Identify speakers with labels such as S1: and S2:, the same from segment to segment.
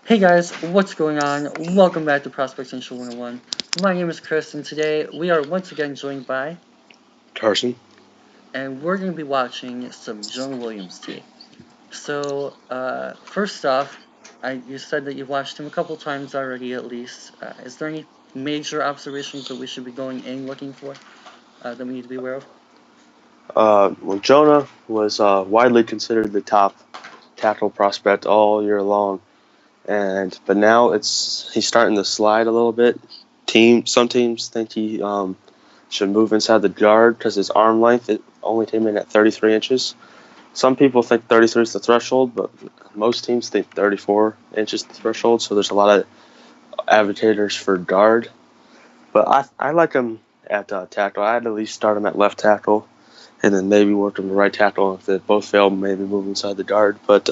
S1: Hey guys, what's going on? Welcome back to Prospect Central 101. My name is Chris, and today we are once again joined by,
S2: Carson.
S1: and we're going to be watching some Jonah Williams tape. So, first off, you said that you've watched him a couple times already at least. Is there any major observations that we should be going and looking for that we need to be aware of?
S2: Well, Jonah was widely considered the top tackle prospect all year long, but now he's starting to slide a little bit. Some teams think he should move inside the guard because his arm length it only came in at 33 inches. Some people think 33 is the threshold, but most teams think 34 inches is the threshold. So there's a lot of advocates for guard. But I like him at tackle. I'd at least start him at left tackle and then maybe work him to right tackle. If they both fail, maybe move inside the guard. But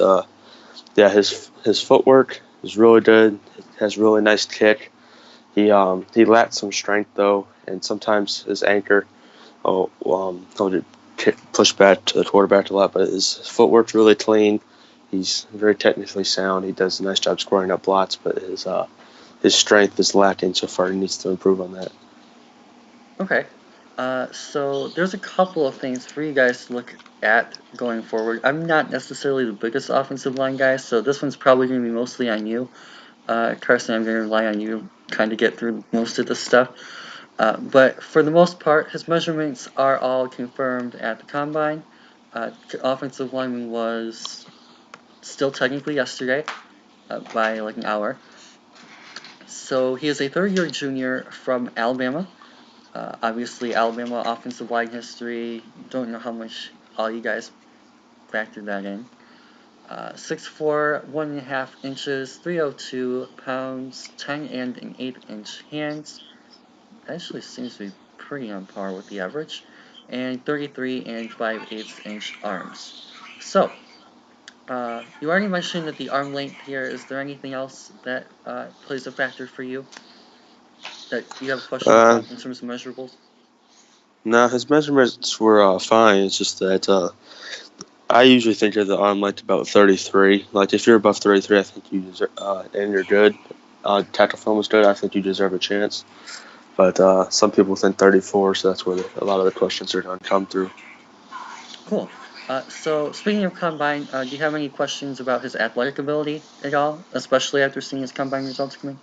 S2: yeah, his footwork is really good. He has really nice kick. He lacks some strength though, and sometimes his anchor he'll push back to the quarterback a lot. But his footwork's really clean. He's very technically sound. He does a nice job scoring up blocks, but his strength is lacking so far. He needs to improve on that.
S1: Okay. So there's a couple of things for you guys to look at going forward. I'm not necessarily the biggest offensive line guy, so this one's probably going to be mostly on you. Carson, I'm going to rely on you to kind of get through most of this stuff. But for the most part, his measurements are all confirmed at the combine. Offensive lineman was still technically yesterday by like an hour. So he is a third-year junior from Alabama. Obviously, Alabama offensive line history. Don't know how much all you guys factored that in. 6'4", 1.5 inches, 302 pounds, 10 and an 8-inch hands. Actually seems to be pretty on par with the average. And 33 and 5/8 inch arms. So, you already mentioned that the arm length here. Is there anything else that plays a factor for you that you have questions
S2: Uh,
S1: on in terms of measurables?
S2: no, his measurements were fine. It's just that I usually think of the arm length about 33. Like if you're above 33, I think you deserve, and you're good. Tackle film is good. I think you deserve a chance. But some people think 34, so that's where a lot of the questions are going to come through.
S1: Cool. So speaking of combine, do you have any questions about his athletic ability at all, especially after seeing his combine results coming,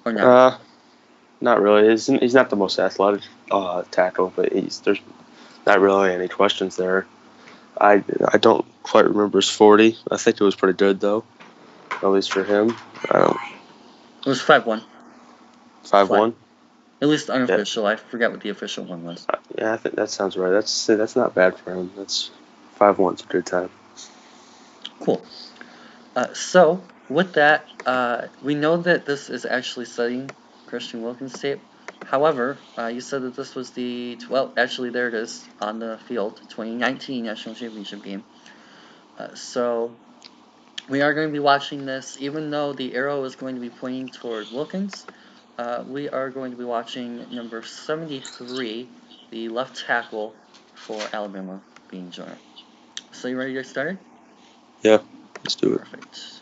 S1: or not really?
S2: Uh, Not really. He's not the most athletic tackle, but there's not really any questions there. I don't quite remember his 40. I think it was pretty good though, at least for him. I don't
S1: It was 5'1", flat.
S2: 5'1".
S1: At least
S2: Yeah,
S1: unofficial. I forget what the official one was.
S2: yeah, I think that sounds right. That's not bad for him. That's 5'1's a good time.
S1: Cool. So with that, we know that this is actually studying Christian Wilkins tape. However, you said that this was actually there it is on the field, 2019 National Championship game. So we are going to be watching this, even though the arrow is going to be pointing toward Wilkins. We are going to be watching number 73, the left tackle for Alabama, being Jonah. So you ready to get started?
S2: Yeah, let's do it.
S1: Perfect.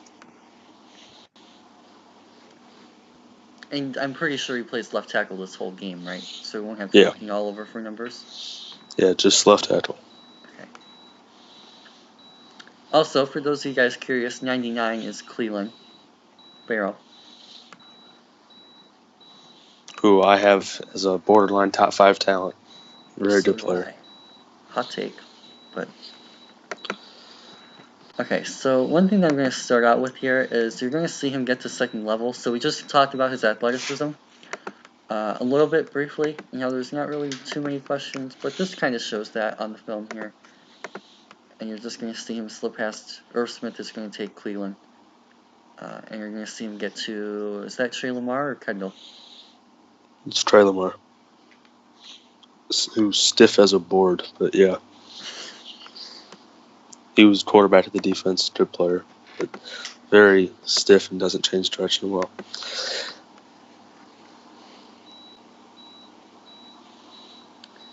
S1: And I'm pretty sure he plays left tackle this whole game, right? So we won't have to be
S2: Yeah,
S1: looking all over for numbers.
S2: yeah, just left tackle.
S1: Okay. Also, for those of you guys curious, 99 is Cleveland Barrow.
S2: Who I have as a borderline top 5 talent. Very
S1: So
S2: good
S1: do
S2: player.
S1: I. Hot take, but okay. So one thing I'm going to start out with here is you're going to see him get to second level. So we just talked about his athleticism a little bit briefly. You know, there's not really too many questions, but this kind of shows that on the film here. And you're just going to see him slip past. Irv Smith is going to take Cleveland. And you're going to see him get to, is that Trey Lamar or Kendall?
S2: It's Trey Lamar, who's stiff as a board, but yeah. He was quarterback of the defense, good player, but very stiff and doesn't change direction well.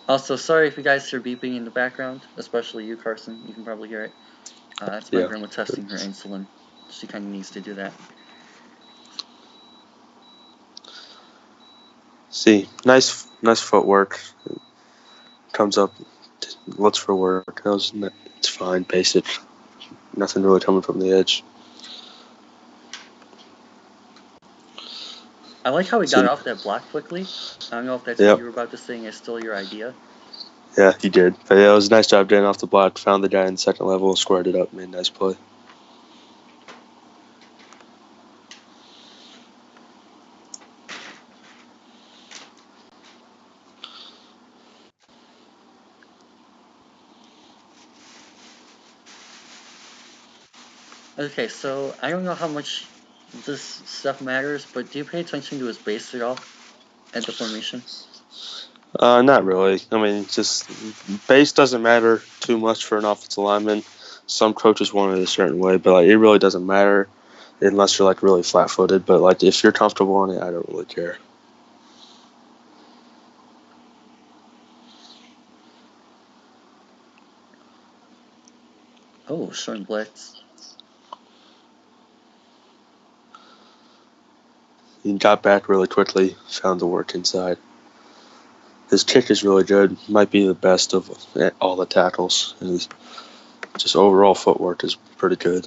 S1: Also, sorry if you guys hear beeping in the background, especially you, Carson. You can probably hear it. That's my
S2: Yeah,
S1: grandma testing her insulin. She kind of needs to do that.
S2: See, nice footwork. Comes up, looks for work. It's fine, basic. Nothing really coming from the edge.
S1: I like how he got off that block quickly. I don't know if that's what you were about to say and I stole your idea.
S2: Yeah, he did. But yeah, it was a nice job getting off the block. Found the guy in the second level, squared it up, made a nice play.
S1: Okay, so I don't know how much this stuff matters, but do you pay attention to his base at all at the formation?
S2: Not really. I mean, just base doesn't matter too much for an offensive lineman. Some coaches want it a certain way, but like it really doesn't matter unless you're like really flat-footed. But like if you're comfortable in it, I don't really care.
S1: Oh, showing blitz.
S2: He got back really quickly, found the work inside. His kick is really good. Might be the best of all the tackles. And his just overall footwork is pretty good.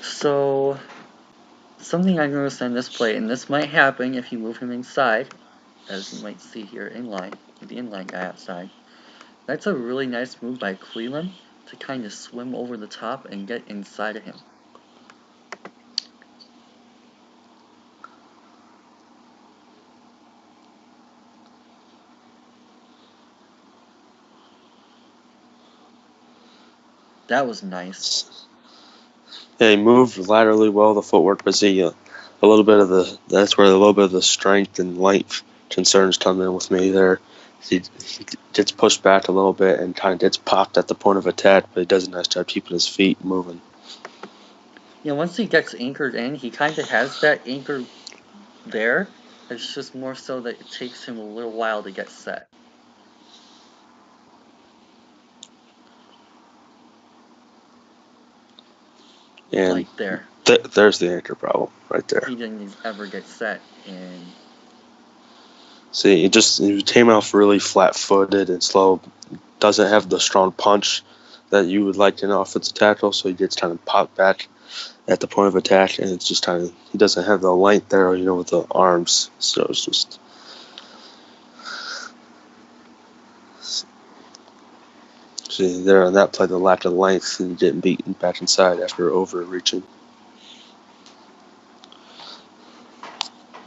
S1: So, something I noticed on this play, and this might happen if you move him inside, as you might see here inline, with the inline guy outside. That's a really nice move by Cleveland to kind of swim over the top and get inside of him. That was nice.
S2: Yeah, he moved laterally well. The footwork was a little bit of that's where a little bit of the strength and length concerns come in with me there. He gets pushed back a little bit and kind of gets popped at the point of attack, but he does a nice job keeping his feet moving.
S1: Yeah, once he gets anchored in, he kind of has that anchor there. It's just more so that it takes him a little while to get set.
S2: And
S1: like there.
S2: There's the anchor problem right there.
S1: He didn't ever get set, and
S2: see, he came off really flat-footed and slow. Doesn't have the strong punch that you would like in an offensive tackle, so he gets kind of popped back at the point of attack, and it's just kind of he doesn't have the length there, with the arms. So it's just see there on that play, the lack of length and getting beaten back inside after overreaching.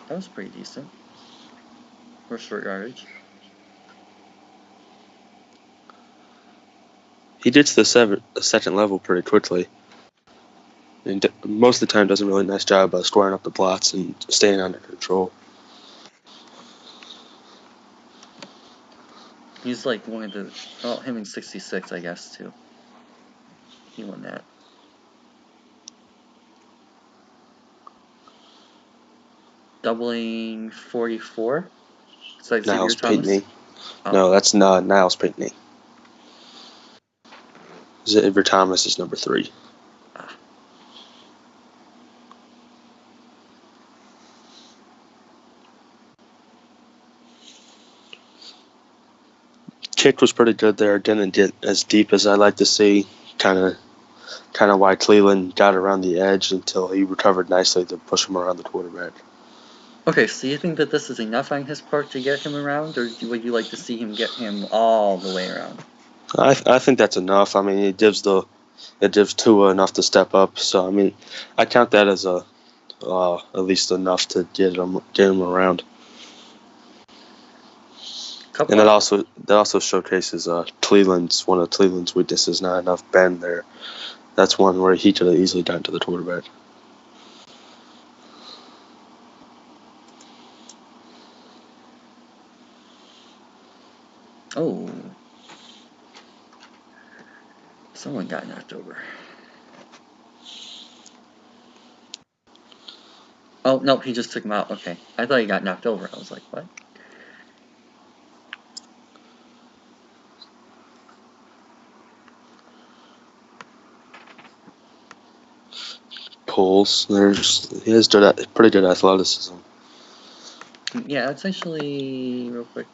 S1: that was pretty decent for short yardage.
S2: He gets the second level pretty quickly. And most of the time does a really nice job of squaring up the blocks and staying under control.
S1: He's like one of the, well, him in 66, I guess, too. He won that. Doubling 44. Is that Xavier
S2: Niles
S1: Thomas?
S2: Pinckney.
S1: Oh.
S2: No, that's not Niles Pinckney. Xavier Thomas is number 3.
S1: Ah.
S2: Kick was pretty good there. Didn't get as deep as I like to see. Kind of why Cleveland got around the edge until he recovered nicely to push him around the quarterback.
S1: Okay, so you think that this is enough on his part to get him around, or would you like to see him get him all the way around?
S2: I think that's enough. I mean, it gives Tua enough to step up. So I mean, I count that as at least enough to get him around. And that also showcases one of Cleveland's weaknesses, not enough bend there. That's one where he could have easily gotten to the quarterback.
S1: Oh. Someone got knocked over. Oh, nope, he just took him out. Okay. I thought he got knocked over. I was like, what?
S2: Pulls. He has pretty good athleticism.
S1: Yeah, it's actually real quick.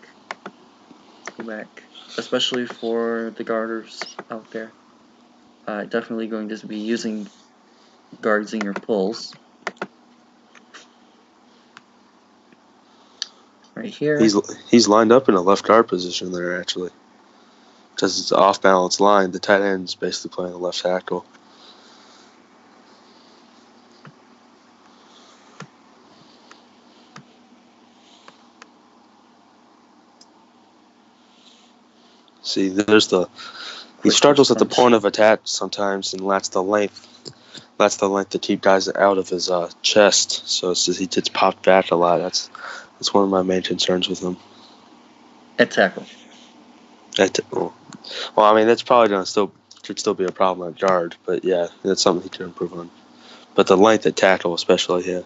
S1: Go back, especially for the guarders out there. Definitely going to be using guards in your pulls. Right here.
S2: He's lined up in a left guard position there actually, because it's an off balance line. The tight end's basically playing a left tackle. See, he startles at the point of attack sometimes, and that's the length. That's the length to keep guys out of his chest. So it's just, he gets popped back a lot. That's one of my main concerns with him.
S1: At tackle.
S2: Well, I mean, that's probably could still be a problem at guard, but yeah, that's something he can improve on. But the length at tackle, especially, yeah.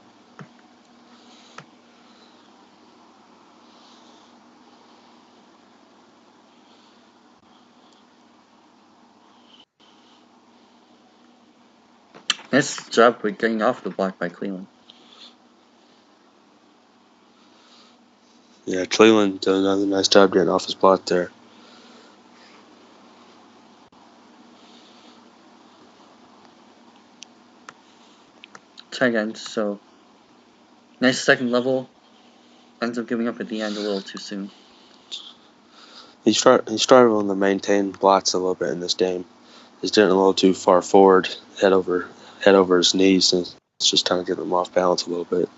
S1: Nice job with getting off the block by Cleveland.
S2: Yeah, Cleveland did another nice job getting off his block there.
S1: Tight end, so nice second level. Ends up giving up at the end a little too soon.
S2: He struggled to maintain blocks a little bit in this game. He's getting a little too far forward, head over his knees, and it's just kind of getting him off balance a little bit.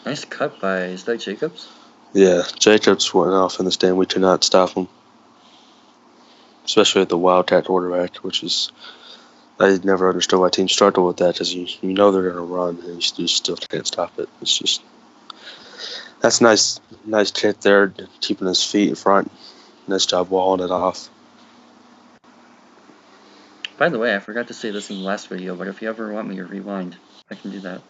S1: Nice cut by, is that Jacobs?
S2: Yeah, Jacobs went off in this game. We could not stop him, especially at the Wildcat quarterback, which is I never understood why teams struggle with that, because you know they're going to run and you still can't stop it. It's just that's nice hit there, keeping his feet in front. Nice job walling it off.
S1: By the way, I forgot to say this in the last video, but if you ever want me to rewind, I can do that.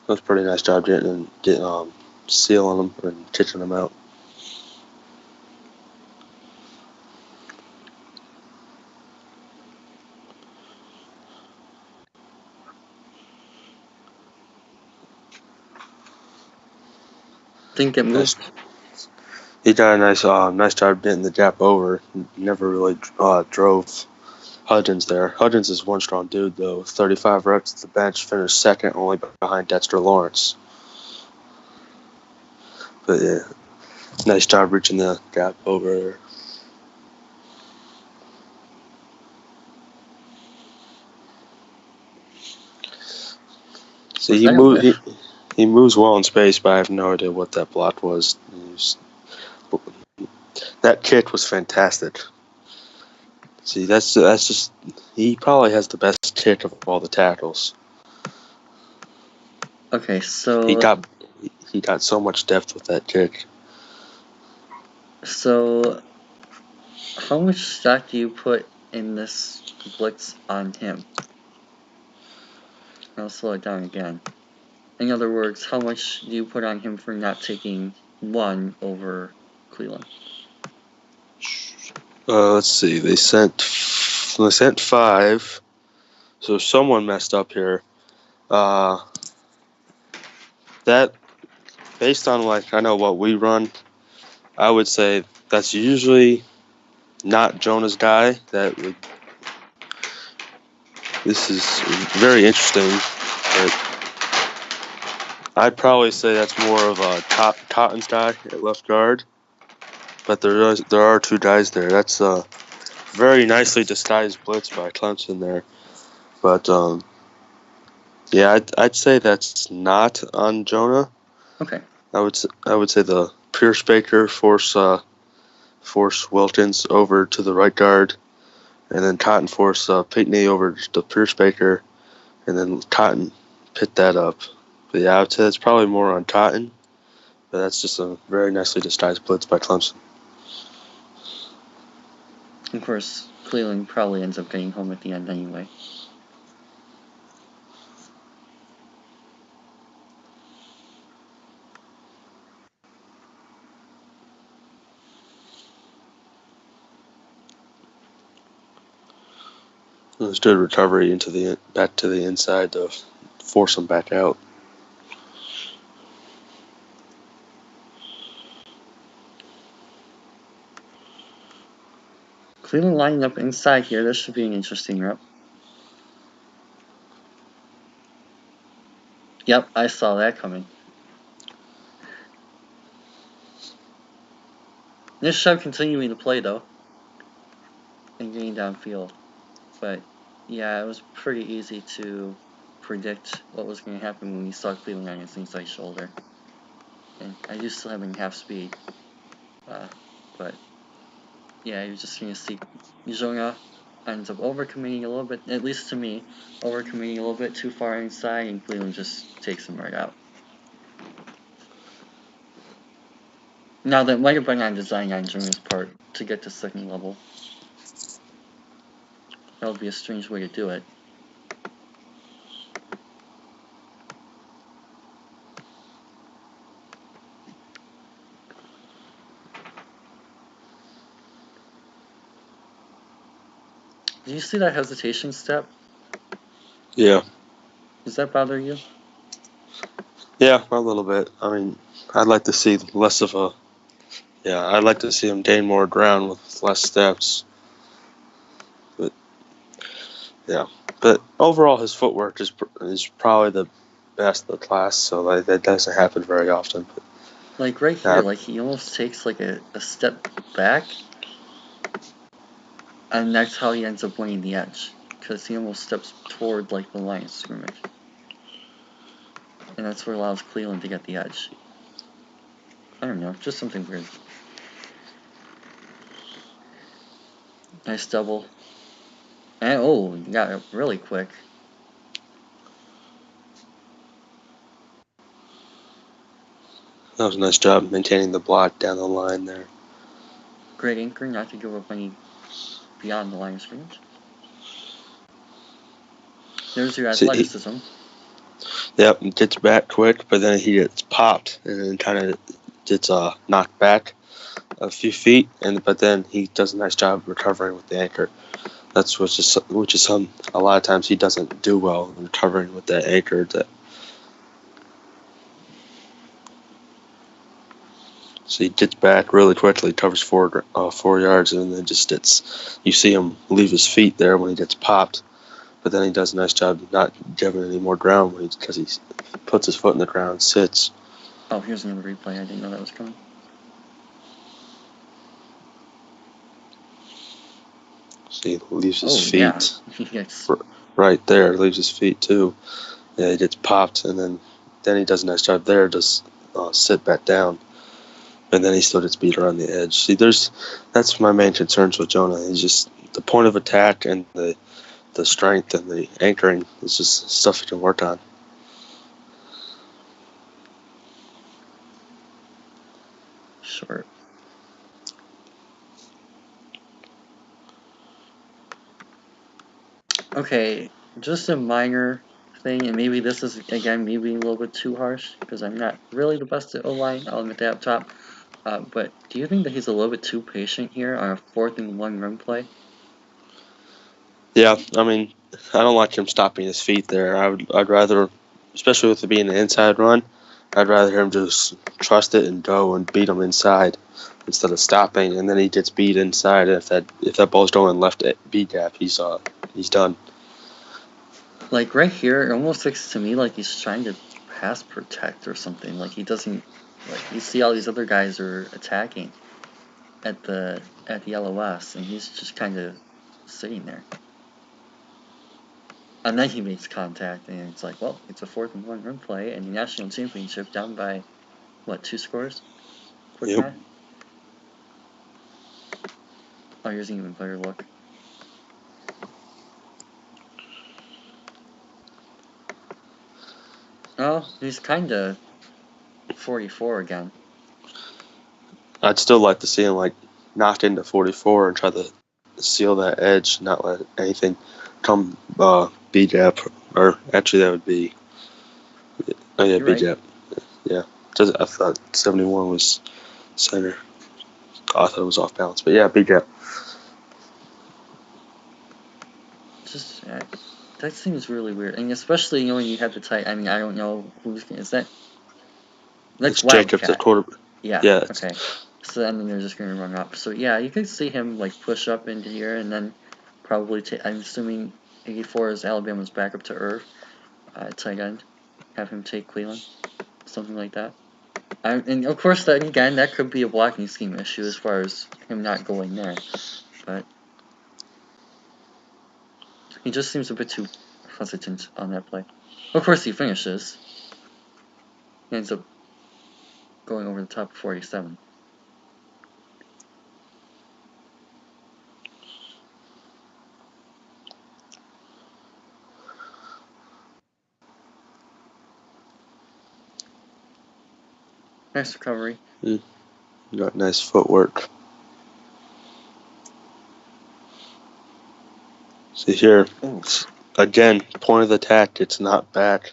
S2: That was a pretty nice job getting sealing them and kicking them out.
S1: Didn't get moved.
S2: He got a nice job getting the gap over. Never really drove Hudgens there. Hudgens is one strong dude though. 35 reps at the bench, finished second, only behind Dexter Lawrence. But yeah, nice job reaching the gap over. See, he moves well in space, but I have no idea what that block was. That kick was fantastic. See, that's just he probably has the best kick of all the tackles.
S1: Okay, so
S2: he got so much depth with that kick.
S1: So how much stock do you put in this blitz on him? I'll slow it down again. In other words, how much do you put on him for not taking one over Cleveland?
S2: Let's see. They sent 5. So someone messed up here. That based on I know what we run, I would say that's usually not Jonah's guy. This is very interesting, but I'd probably say that's more of a Cotton's guy at left guard. But there are 2 guys there. That's a very nicely disguised blitz by Clemson there. But yeah, I'd say that's not on Jonah.
S1: Okay.
S2: I would say the Pierce Baker force Wilkins over to the right guard, and then Cotton force Pinckney over to Pierce Baker, and then Cotton pit that up. But yeah, I would say that's probably more on Cotton, but that's just a very nicely disguised blitz by Clemson.
S1: Of course, Cleveland probably ends up getting home at the end anyway.
S2: It was good recovery back to the inside to force him back out.
S1: Cleveland lining up inside here. This should be an interesting rep. Yep, I saw that coming. This shove continuing to play though, and getting downfield. But yeah, it was pretty easy to predict what was going to happen when we saw Cleveland on his inside shoulder. And I do still have him half speed. But yeah, you're just going to see Jonah ends up overcommitting a little bit, at least to me, overcommitting a little bit too far inside, and Cleveland just takes him right out. Now, that might have been on design on Jonah's part to get to second level. That would be a strange way to do it. Did you see that hesitation step?
S2: Yeah.
S1: Does that bother you?
S2: Yeah, a little bit. I mean, I'd like to see less of a. Yeah, I'd like to see him gain more ground with less steps. But yeah, but overall, his footwork is probably the best of the class. So that doesn't happen very often. But
S1: like right here, like he almost takes like a step back, and that's how he ends up winning the edge, because he almost steps toward like the line of scrimmage, and that's what allows Cleveland to get the edge. I don't know, just something weird. Nice double. And oh, you got it really quick.
S2: that was a nice job maintaining the block down the line there.
S1: Great anchor, not to give up any beyond the line of scrimmage. There's your athleticism.
S2: Yep, he gets back quick, but then he gets popped and then kind of gets knocked back a few feet, but then he does a nice job recovering with the anchor. That's which is a lot of times he doesn't do well recovering with that anchor. So he gets back really quickly, covers 4 yards, and then you see him leave his feet there when he gets popped. But then he does a nice job not giving any more ground because he puts his foot in the ground, sits.
S1: Oh, here's another replay. I didn't know that was coming.
S2: So he leaves his feet.
S1: Yeah.
S2: Right there, leaves his feet too. Yeah, he gets popped, and then he does a nice job there, just sit back down. And then he still gets beat around the edge. See, that's my main concerns with Jonah. He's just the point of attack and the strength and the anchoring is just stuff he can work on.
S1: Sure. Okay, just a minor thing, and maybe this is, again, maybe a little bit too harsh, because I'm not really the best at O-line, I'll admit that up top. But do you think that he's a little bit too patient here on a 4th and 1 run play?
S2: Yeah, I mean, I don't like him stopping his feet there. I'd rather, especially with it being an inside run, I'd rather him just trust it and go and beat him inside instead of stopping, and then he gets beat inside. If that ball's going left at B gap, he's done.
S1: Like right here, it almost looks to me like he's trying to pass protect or something. Like he doesn't, like you see all these other guys are attacking at the LOS, and he's just kind of sitting there. And then he makes contact, and it's like, well, it's a 4th and 1 run play, and the national championship down by, what, 2 scores? Quick
S2: Yep.
S1: math? Oh, here's an even better look. Oh, he's kind of 44 again.
S2: I'd still like to see him knock into 44 and try to seal that edge, not let anything come B gap, or actually that would be B gap. Yeah, I thought 71 was center. I thought it was off balance, but yeah, B gap.
S1: Just that seems really weird, and especially knowing you have the tight. I mean, I don't know is that. That's
S2: It's Jacob, the
S1: Wildcat.
S2: quarter.
S1: Yeah.
S2: Yeah,
S1: Okay. So then they're just gonna run up. So yeah, you could see him like push up into here, and then probably take. I'm assuming 84 is Alabama's backup to Irv, tight end. Have him take Cleveland, something like that. And of course, that again, that could be a blocking scheme issue as far as him not going there, but he just seems a bit too hesitant on that play. Of course, he finishes. He ends up going over the top of 47. Nice recovery.
S2: got nice footwork. See here,
S1: Ooh.
S2: again, point of attack. It's not back.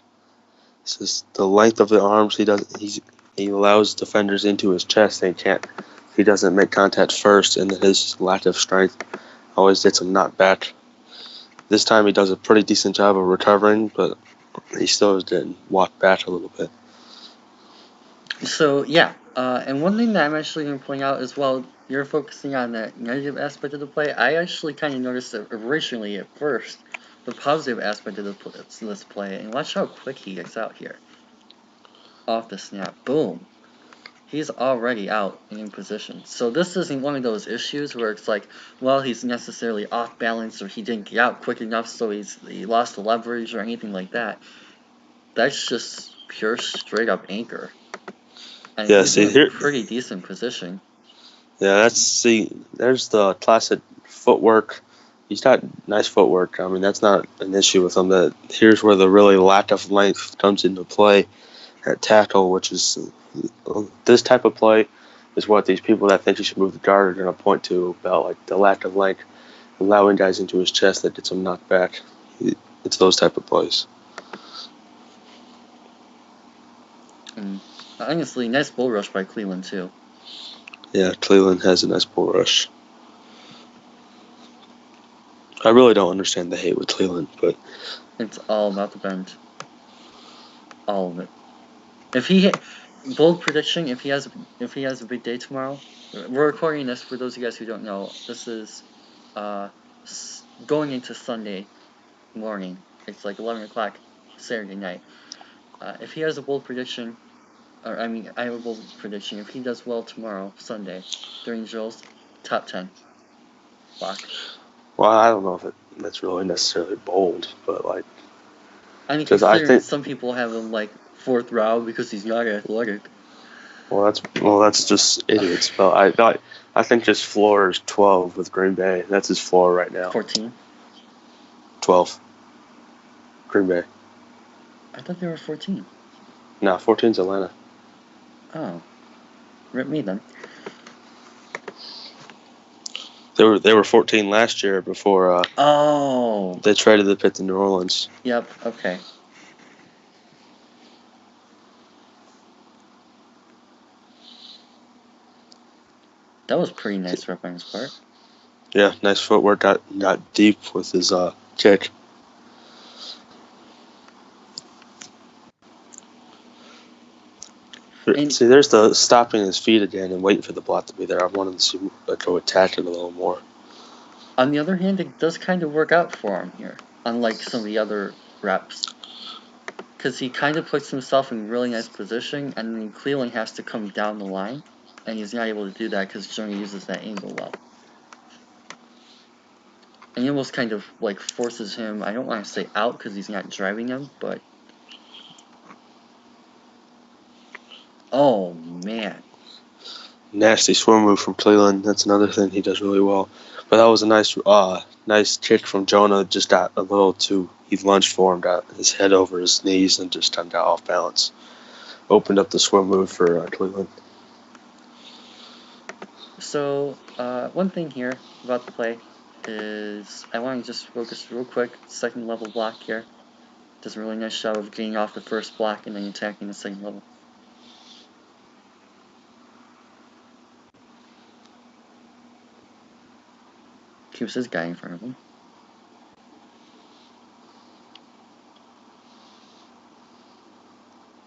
S2: It's just the length of the arms. He allows defenders into his chest. He doesn't make contact first, and then his lack of strength always gets him knocked back. This time he does a pretty decent job of recovering, but he still is getting walked back a little bit.
S1: So yeah, and one thing that I'm actually going to point out as well, you're focusing on that negative aspect of the play. I actually kind of noticed it originally at first, the positive aspect of this play, and watch how quick he gets out here. Off the snap, boom. He's already out and in position. So this isn't one of those issues where it's like, well, he's necessarily off balance or he didn't get out quick enough, so he lost the leverage or anything like that. That's just pure straight up anchor. And
S2: Yeah,
S1: he's in
S2: see
S1: a
S2: here.
S1: pretty decent position.
S2: Yeah, there's the classic footwork. He's got nice footwork. I mean, that's not an issue with him. Here's where the really lack of length comes into play at tackle, which is this type of play is what these people that think he should move the guard are going to point to about, like the lack of length, allowing guys into his chest that gets him knocked back. It's those type of plays.
S1: And honestly, nice bull rush by Cleveland too.
S2: Yeah, Cleveland has a nice bull rush. I really don't understand the hate with Cleveland, but
S1: It's all about the bend. All of it. If he hit bold prediction, if he has a big day tomorrow, we're recording this for those of you guys who don't know. This is going into Sunday morning. It's like 11 o'clock Saturday night. If he has a bold prediction, or I mean, I have a bold prediction. If he does well tomorrow, Sunday, during drills, top 10 block.
S2: well, I don't know if that's really necessarily bold, but like.
S1: I mean,
S2: Because I
S1: considering
S2: think,
S1: some people have him like fourth round because he's not athletic.
S2: that's just idiots. But I think his floor is 12 with Green Bay. That's his floor right now.
S1: 14.
S2: 12. Green Bay.
S1: I thought they were 14.
S2: No, 14's Atlanta.
S1: Oh, rip me then.
S2: They were 14 last year before they traded the pick to New Orleans.
S1: Yep. Okay. That was pretty nice rep on his part.
S2: Yeah, nice footwork. Got deep with his kick.
S1: And
S2: See, there's the stopping his feet again and waiting for the block to be there. I wanted to see go attack it a little more.
S1: on the other hand, it does kind of work out for him here, unlike some of the other reps. Because he kind of puts himself in really nice position, and then Cleveland has to come down the line, and he's not able to do that because Jonah uses that angle well. And he almost kind of like forces him, I don't want to say out because he's not driving him, but. Oh, man.
S2: Nasty swim move from Cleveland. That's another thing he does really well. But that was a nice kick from Jonah. Just got a little too. He lunged for him, got his head over his knees, and just kind of got off balance. Opened up the swim move for Cleveland.
S1: So, one thing here about the play is I want to just focus real quick. Second level block here. Does a really nice job of getting off the first block and then attacking the second level. Keeps his guy in front of him.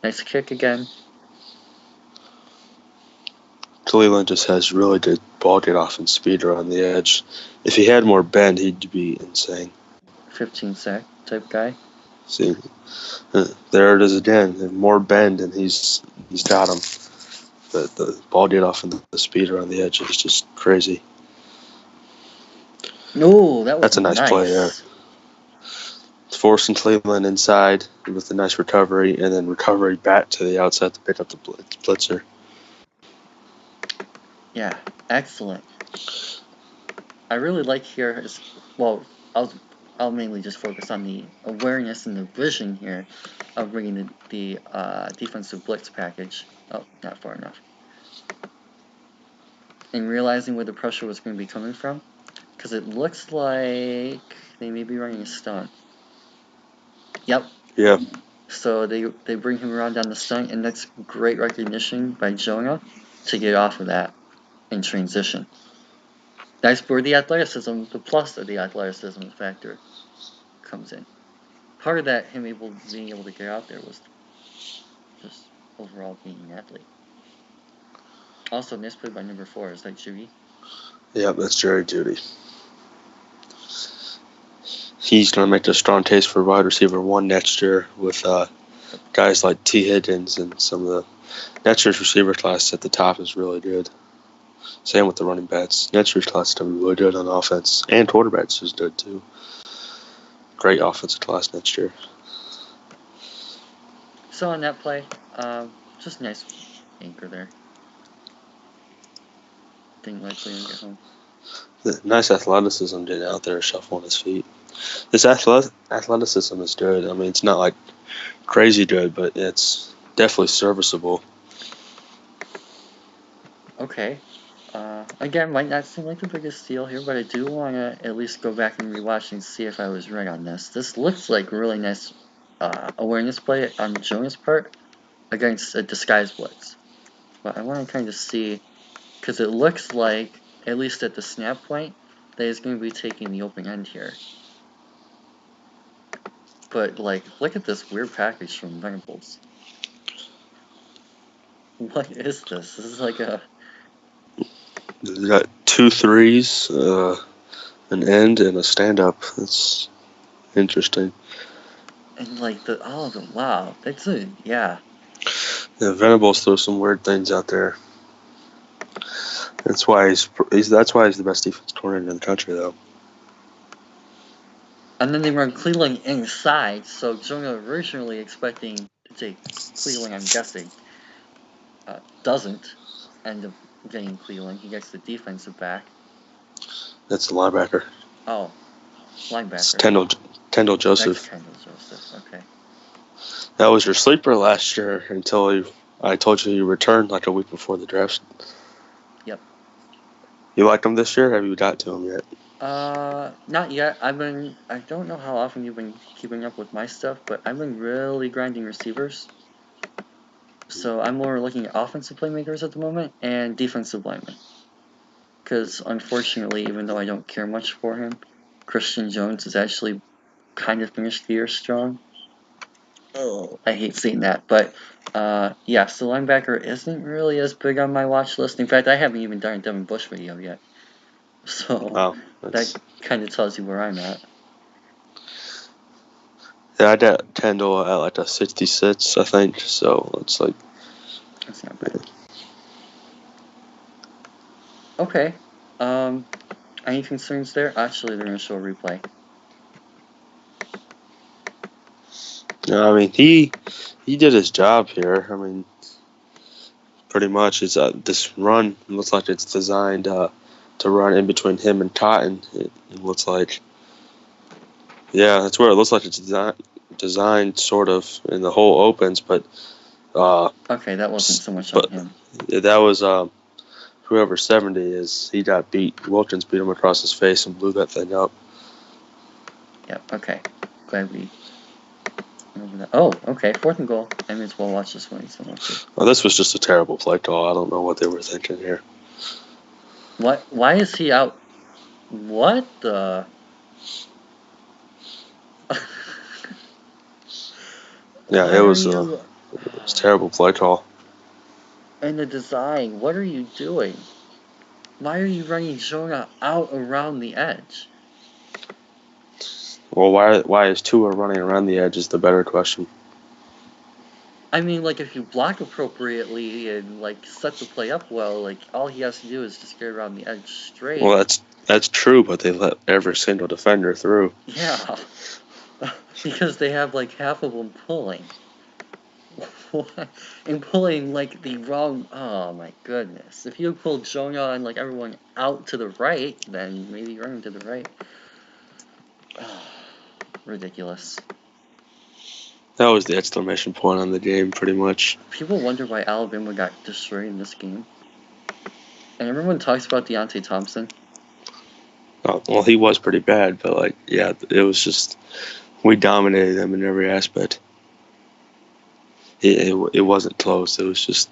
S1: Nice kick again.
S2: Cleveland just has really good ball get off and speed around the edge. If he had more bend, he'd be insane.
S1: 15 sack type guy.
S2: See, there it is again. More bend, and he's got him. But the ball get off and the speed around the edge is just crazy.
S1: No, that was
S2: That's a nice play there. Forcing Cleveland inside with a nice recovery, and then recovery back to the outside to pick up the blitzer.
S1: Yeah, excellent. I really like here is, well, I'll mainly just focus on the awareness and the vision here of bringing the defensive blitz package. Oh, not far enough. And realizing where the pressure was going to be coming from, because it looks like they may be running a stunt. Yep.
S2: Yeah.
S1: So they bring him around down the stunt, and that's great recognition by Jonah to get off of that in transition. That's where the athleticism, the plus of the athleticism factor, comes in. Part of that, him being able to get out there, was just overall being an athlete. Also, nice play by number 4. Is that Judy?
S2: Yeah, that's Jerry Jeudy. He's going to make a strong case for wide receiver 1 next year with guys like T. Higgins, and some of the next year's receiver class at the top is really good. Same with the running backs. Next year's class is going to be really good on offense, and quarterbacks is good too. Great offensive class next year.
S1: So on that play, just nice anchor there. Didn't let Cleveland get home.
S2: Nice athleticism getting out there, shuffling his feet. This athleticism is good. I mean, it's not like crazy good, but it's definitely serviceable.
S1: Okay. Again, might not seem like the biggest deal here, but I do want to at least go back and rewatch and see if I was right on this. This looks like a really nice awareness play on Jonah's part against a disguise blitz. But I want to kind of see, because it looks like, at least at the snap point, that he's going to be taking the open end here. But, like, look at this weird package from Venables. What is this? This is like a...
S2: You got 2 threes, an end, and a stand-up. That's interesting.
S1: And, like, wow. That's a... Yeah.
S2: Yeah, Venables throws some weird things out there. That's why he's the best defense coordinator in the country, though.
S1: And then they run Cleveland inside, so Jonah originally expecting to take Cleveland, I'm guessing, doesn't end up getting Cleveland. He gets the defensive back.
S2: That's the linebacker.
S1: Oh, linebacker.
S2: It's Kendall Joseph.
S1: That's Kendall Joseph, okay.
S2: That was your sleeper last year until I told you returned like a week before the draft.
S1: Yep.
S2: You like him this year? Have you got to him yet?
S1: Not yet. I don't know how often you've been keeping up with my stuff, but I've been really grinding receivers. So I'm more looking at offensive playmakers at the moment and defensive linemen. Because unfortunately, even though I don't care much for him, Christian Jones has actually kind of finished the year strong. Oh, I hate seeing that. But yeah, so linebacker isn't really as big on my watch list. In fact, I haven't even done a Devin Bush video yet. So that kind of tells you where I'm at.
S2: Yeah, I got Kendall at like a 66, I think. So it's like...
S1: That's not bad. Okay. Any concerns there? Actually, they're going to show a replay.
S2: Yeah, I mean, he did his job here. I mean, pretty much. It's this run looks like it's designed to run in between him and Cotton. It looks like... Yeah, that's where it looks like it's designed sort of, and the hole opens, but...
S1: Okay, that wasn't so much on him.
S2: That was... whoever 70 is, he got beat. Wilkins beat him across his face and blew that thing up.
S1: Yep, okay. Glad we went over that. Oh, okay, 4th and goal. I may as well watch this one so much.
S2: Well, this was just a terrible play call. I don't know what they were thinking here.
S1: What? Why is he out? What the?
S2: Yeah, it was... It was a terrible play call.
S1: And the design, what are you doing? Why are you running Jonah out around the edge?
S2: Well, why is Tua running around the edge is the better question.
S1: I mean, like, if you block appropriately and, like, set the play up well, like, all he has to do is just get around the edge straight.
S2: Well, that's true, but they let every single defender through.
S1: Yeah. Because they have, like, half of them pulling. And pulling, like, the wrong... Oh, my goodness. If you pulled Jonah and, like, everyone out to the right, then maybe running to the right. Oh, ridiculous.
S2: That was the exclamation point on the game, pretty much.
S1: People wonder why Alabama got destroyed in this game. And everyone talks about Deontay Thompson.
S2: Oh, well, he was pretty bad, but, like, yeah, it was just... We dominated them in every aspect. It wasn't close. It was just...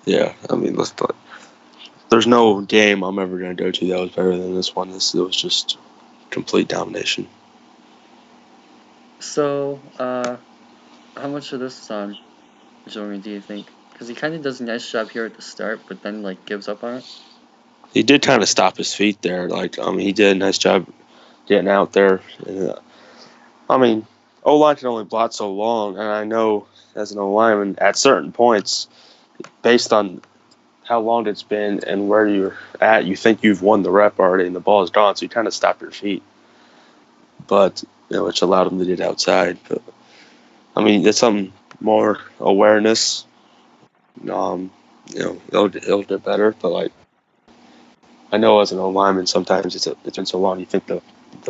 S2: Yeah, I mean, there's no game I'm ever going to go to that was better than this one. It was just complete domination.
S1: So, how much of this is on Jonah, do you think? Because he kind of does a nice job here at the start, but then, like, gives up on it.
S2: He did kind of stop his feet there. Like, I mean, he did a nice job getting out there. And, I mean, O-line can only block so long, and I know as an O-lineman, at certain points, based on how long it's been and where you're at, you think you've won the rep already and the ball is gone, so you kind of stop your feet. But, which allowed him to get outside. But, I mean, it's some more awareness. It'll get better, but, like, I know as an O-lineman, sometimes it's been so long, you think the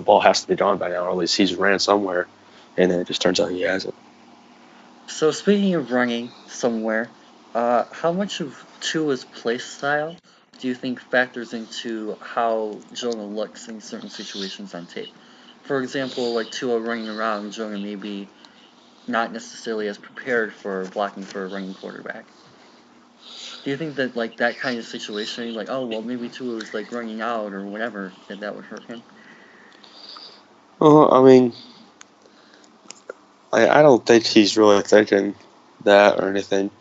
S2: ball has to be gone by now, or at least he's ran somewhere, and then it just turns out he hasn't.
S1: So, speaking of running somewhere, how much of Tua's play style do you think factors into how Jonah looks in certain situations on tape? For example, like Tua running around, Jonah maybe not necessarily as prepared for blocking for a running quarterback. Do you think that, like, that kind of situation, like, oh, well, maybe Tua was, like, running out or whatever, that would hurt him?
S2: Well, I mean, I don't think he's really thinking that or anything.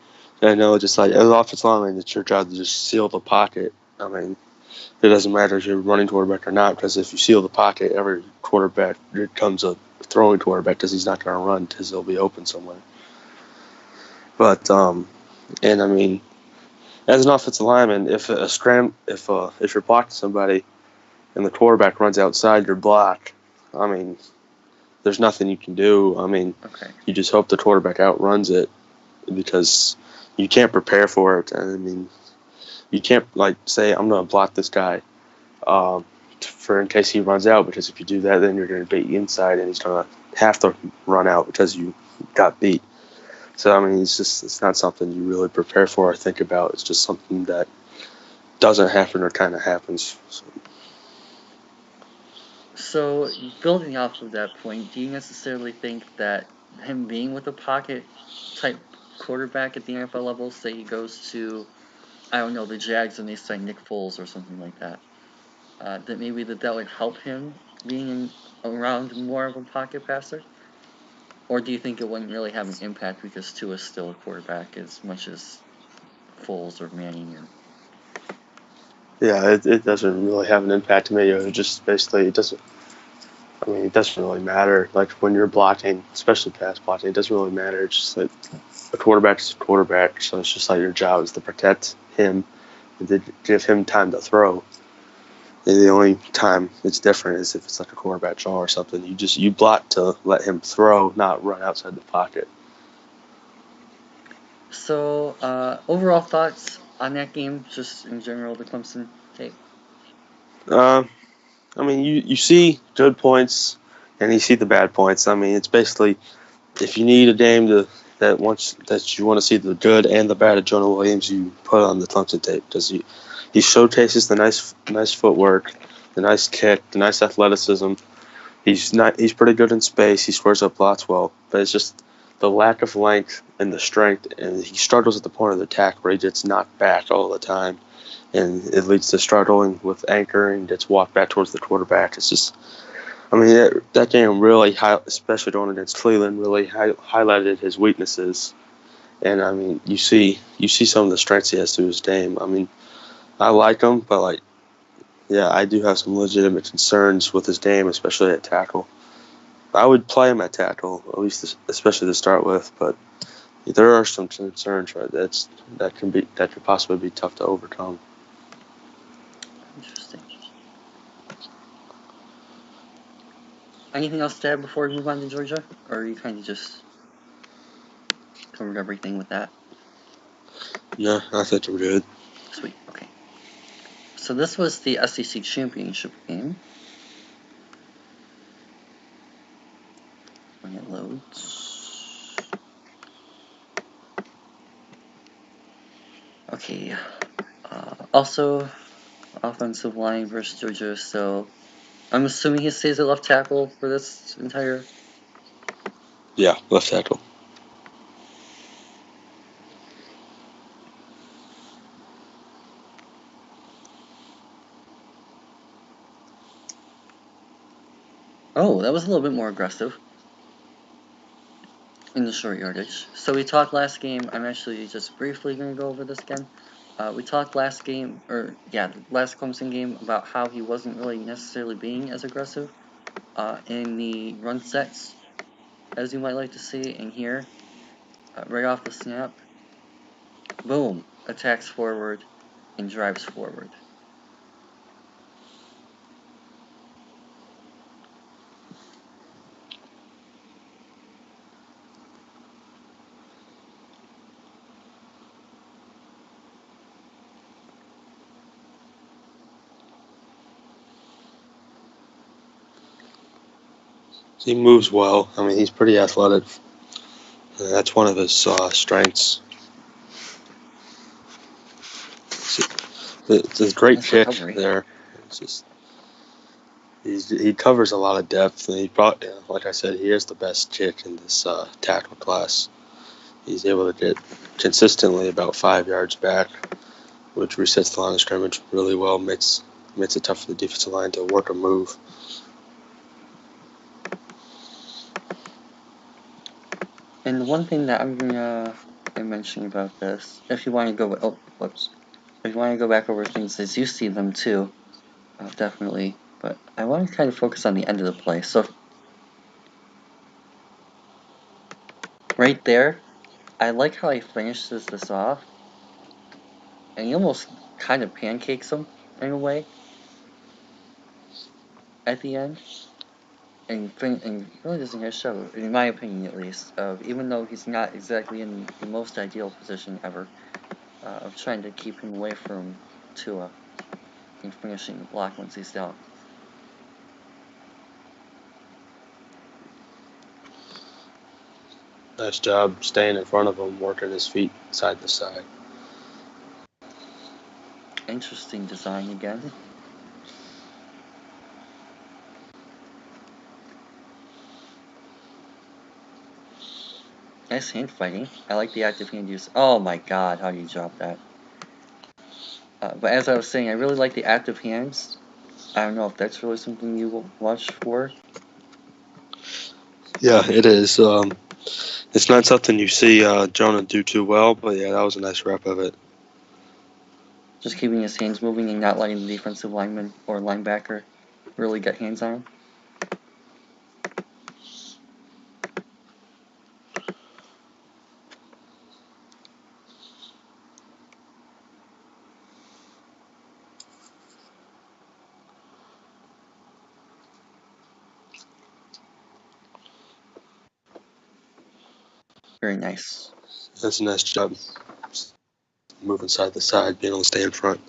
S2: I know, just like, as offensive lineman, it's your job to just seal the pocket. I mean, it doesn't matter if you're a running quarterback or not, because if you seal the pocket, every quarterback becomes a throwing quarterback because he's not going to run because he'll be open somewhere. But, and I mean, as an offensive lineman, if you're blocking somebody and the quarterback runs outside your block, I mean, there's nothing you can do. I mean, You just hope the quarterback outruns it because you can't prepare for it. I mean, you can't, like, say, I'm going to block this guy for in case he runs out, because if you do that, then you're going to beat inside and he's going to have to run out because you got beat. So, I mean, it's not something you really prepare for or think about. It's just something that doesn't happen or kind of happens.
S1: So, building off of that point, do you necessarily think that him being with a pocket type quarterback at the NFL level, say he goes to, I don't know, the Jags and they sign Nick Foles or something like that, that maybe that would help him being around more of a pocket passer? Or do you think it wouldn't really have an impact because Tua is still a quarterback as much as Foles or Manning?
S2: Yeah, it doesn't really have an impact to me. It just basically, it doesn't really matter. Like, when you're blocking, especially pass blocking, it doesn't really matter. It's just that a quarterback is a quarterback, so it's just like your job is to protect him and to give him time to throw. And the only time it's different is if it's like a quarterback draw or something. You block to let him throw, not run outside the pocket.
S1: So, overall thoughts on that game, just in general, the Clemson tape?
S2: I mean, you see good points and you see the bad points. I mean, it's basically, if you need a game that you want to see the good and the bad of Jonah Williams, you put on the Clemson tape, because he showcases the nice footwork, the nice kick, the nice athleticism. He's pretty good in space. He squares up lots well, but it's just the lack of length and the strength, and he struggles at the point of the attack where he gets knocked back all the time, and it leads to struggling with anchoring. Gets walked back towards the quarterback. It's just, I mean, that game really, especially going against Cleveland, really highlighted his weaknesses. And I mean, you see some of the strengths he has to his game. I mean, I like him, but like, yeah, I do have some legitimate concerns with his game, especially at tackle. I would play him at tackle, at least, especially to start with. But there are some concerns, right? That could possibly be tough to overcome.
S1: Interesting. Anything else to add before we move on to Georgia, or you kind of just covered everything with that?
S2: No, I think we're good.
S1: Sweet. Okay. So this was the SEC championship game. When it loads. Okay. Also, offensive line versus Georgia. So I'm assuming he stays at left tackle for this entire.
S2: Yeah, left tackle.
S1: Oh, that was a little bit more aggressive in the short yardage. So we talked last game. I'm actually just briefly going to go over this again. We talked last game, last Clemson game, about how he wasn't really necessarily being as aggressive in the run sets as you might like to see. And here, right off the snap, boom, attacks forward and drives forward.
S2: He moves well. I mean, he's pretty athletic. That's one of his strengths. It's a great kick there. It's just he covers a lot of depth, and like I said, he has the best kick in this tackle class. He's able to get consistently about 5 yards back, which resets the line of scrimmage really well. Makes it tough for the defensive line to work a move.
S1: And the one thing that I'm gonna mention about this, if you want to go, if you want to go back over things as you see them too, definitely. But I want to kind of focus on the end of the play. So right there, I like how he finishes this off, and he almost kind of pancakes him in a way at the end. And really doesn't get a show, in my opinion at least, even though he's not exactly in the most ideal position ever, of trying to keep him away from Tua and finishing the block once he's down.
S2: Nice job staying in front of him, working his feet side to side.
S1: Interesting design again. Nice hand fighting. I like the active hand use. Oh my god, how do you drop that? But as I was saying, I really like the active hands. I don't know if that's really something you will watch for.
S2: Yeah, it is. It's not something you see Jonah do too well, but yeah, that was a nice rep of it.
S1: Just keeping his hands moving and not letting the defensive lineman or linebacker really get hands on him. Very nice.
S2: That's a nice job. Moving side to side, being able to stay in front.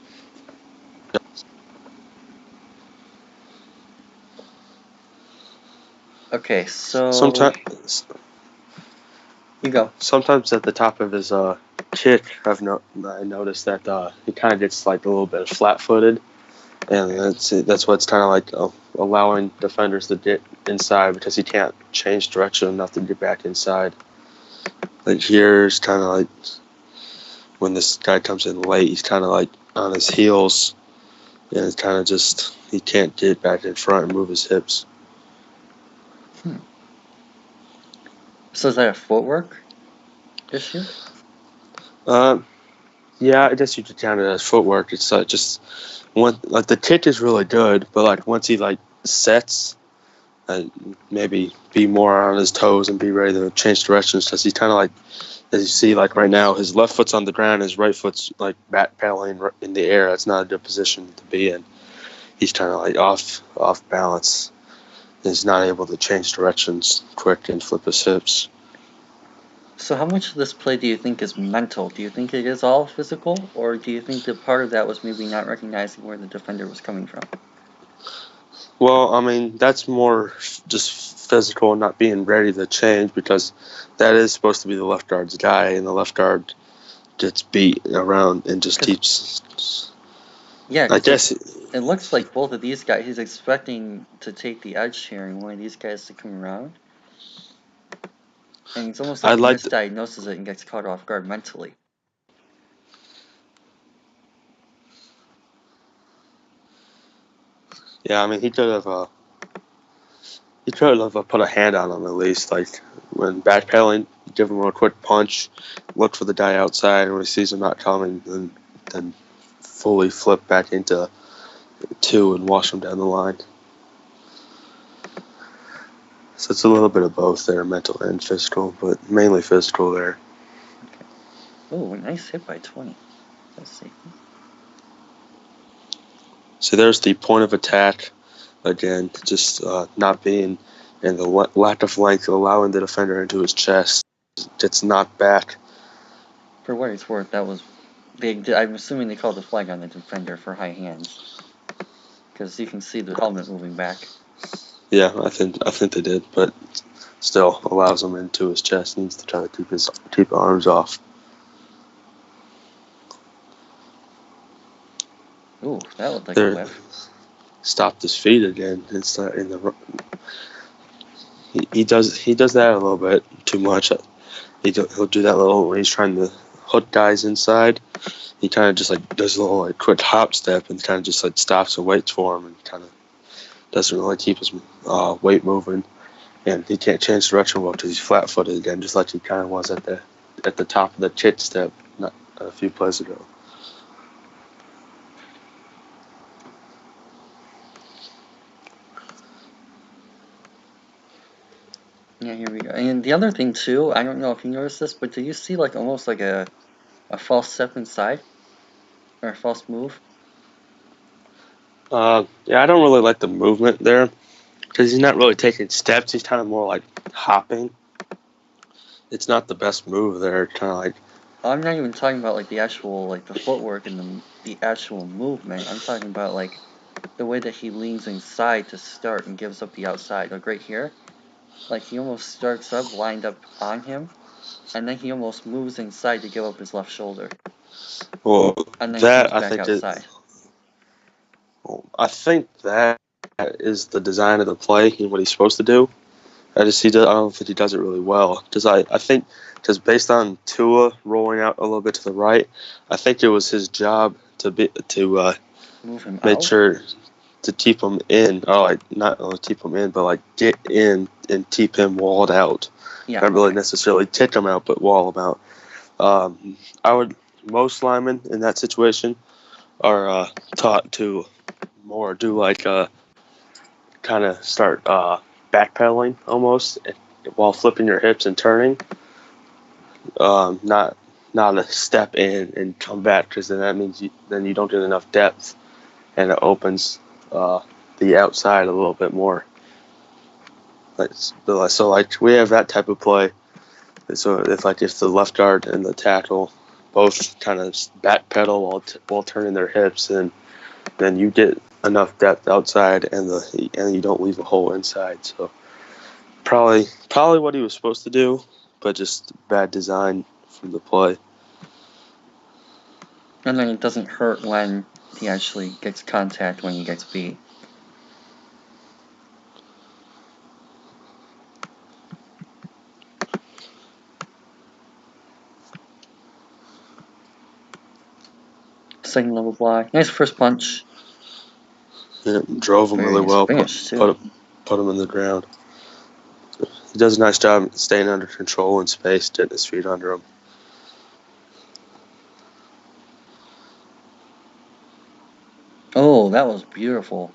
S1: Okay, so
S2: sometimes
S1: you go.
S2: Sometimes at the top of his kick, I noticed that he kind of gets like a little bit flat-footed, and that's what's kind of like allowing defenders to get inside because he can't change direction enough to get back inside. Like here's kind of like when this guy comes in late, he's kind of like on his heels, and it's kind of just he can't get back in front and move his hips.
S1: So is that a footwork issue?
S2: Yeah, I guess you could count it as footwork. It's just like the kick is really good, but like once he like sets, maybe be more on his toes and be ready to change directions because he's kind of like, as you see, like right now, his left foot's on the ground, his right foot's like backpedaling in the air. That's not a good position to be in. He's kind of like off balance. He's not able to change directions quick and flip his hips.
S1: So how much of this play do you think is mental? Do you think it is all physical, or do you think that part of that was maybe not recognizing where the defender was coming from?
S2: Well, I mean, that's more just physical and not being ready to change because that is supposed to be the left guard's guy, and the left guard gets beat around and just keeps.
S1: Yeah,
S2: I guess
S1: it looks like both of these guys, he's expecting to take the edge here and one of these guys to come around. And it's almost like he misdiagnoses it and gets caught off guard mentally.
S2: Yeah, I mean, he could have put a hand on him at least. Like when backpedaling, give him a quick punch, look for the guy outside, and when he sees him not coming, then fully flip back into two and wash him down the line. So it's a little bit of both there, mental and physical, but mainly physical there.
S1: Okay. Oh, nice hit by 20. That's safe.
S2: So there's the point of attack. Again, just not being, and the lack of length allowing the defender into his chest. Gets knocked back.
S1: For what it's worth, that was big. I'm assuming they called the flag on the defender for high hands, because you can see the helmet moving back.
S2: Yeah, I think they did, but still allows him into his chest. Needs to try to keep arms off.
S1: Ooh, that looked like a whiff.
S2: Stopped his feet again. It's in the. He does that a little bit too much. He'll do that little when he's trying to hook guys inside. He kind of just like does a little like quick hop step and kind of just like stops and waits for him and kind of doesn't really keep his weight moving. And he can't change direction well because he's flat-footed again, just like he kind of was at the top of the kick step not a few plays ago.
S1: Yeah, here we go. And the other thing too, I don't know if you noticed this, but do you see like almost like a false step inside? Or a false move?
S2: Yeah, I don't really like the movement there because he's not really taking steps. He's kind of more like hopping. It's not the best move there. Kind of like.
S1: I'm not even talking about like the actual like the footwork and the actual movement. I'm talking about like the way that he leans inside to start and gives up the outside. Like right here, like he almost starts up lined up on him, and then he almost moves inside to give up his left shoulder.
S2: Well,
S1: and then
S2: that
S1: comes back outside.
S2: I think that is the design of the play and what he's supposed to do. I don't think he does it really well because I think because based on Tua rolling out a little bit to the right, I think it was his job to
S1: move him
S2: make
S1: out?
S2: sure to keep him in, or like not only keep him in, but like get in and keep him walled out.
S1: Yeah,
S2: not really necessarily kick him out, but wall him out. Most linemen in that situation are taught to more do like kind of start backpedaling almost while flipping your hips and turning. Not a step in and come back because then that means you don't get enough depth and it opens the outside a little bit more. So like we have that type of play. So if the left guard and the tackle both kind of backpedal while turning their hips, and then you get enough depth outside and you don't leave a hole inside. So probably what he was supposed to do, but just bad design from the play.
S1: And then it doesn't hurt when he actually gets contact when he gets beat. Second level block. Nice first punch.
S2: Yeah, drove him really well.
S1: Finish, too.
S2: Put him in the ground. He does a nice job staying under control in space, getting his feet under him.
S1: Oh, that was beautiful.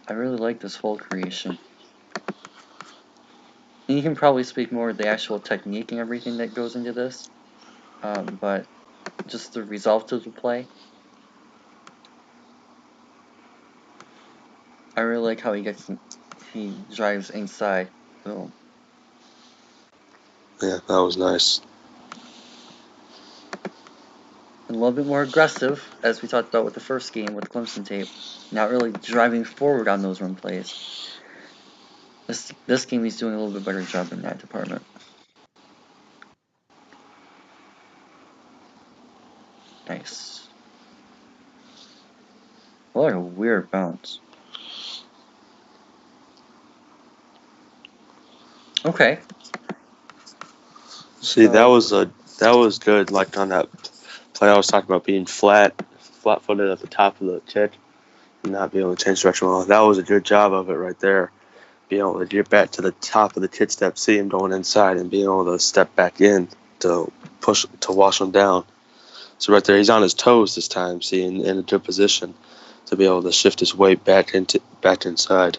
S1: I really like this whole creation. And you can probably speak more of the actual technique and everything that goes into this, but just the result of the play. I really like how he drives inside. Boom.
S2: Yeah, that was nice.
S1: A little bit more aggressive, as we talked about with the first game with Clemson tape. Not really driving forward on those run plays. This game he's doing a little bit better job in that department. Nice. What a weird bounce. Okay.
S2: See,
S1: So,
S2: that was good. Like on that play I was talking about being flat-footed at the top of the kick, and not being able to change direction well. That was a good job of it right there. Being able to get back to the top of the kick step, see him going inside, and being able to step back in to wash him down. So right there, he's on his toes this time, seeing in a good position to be able to shift his weight back inside.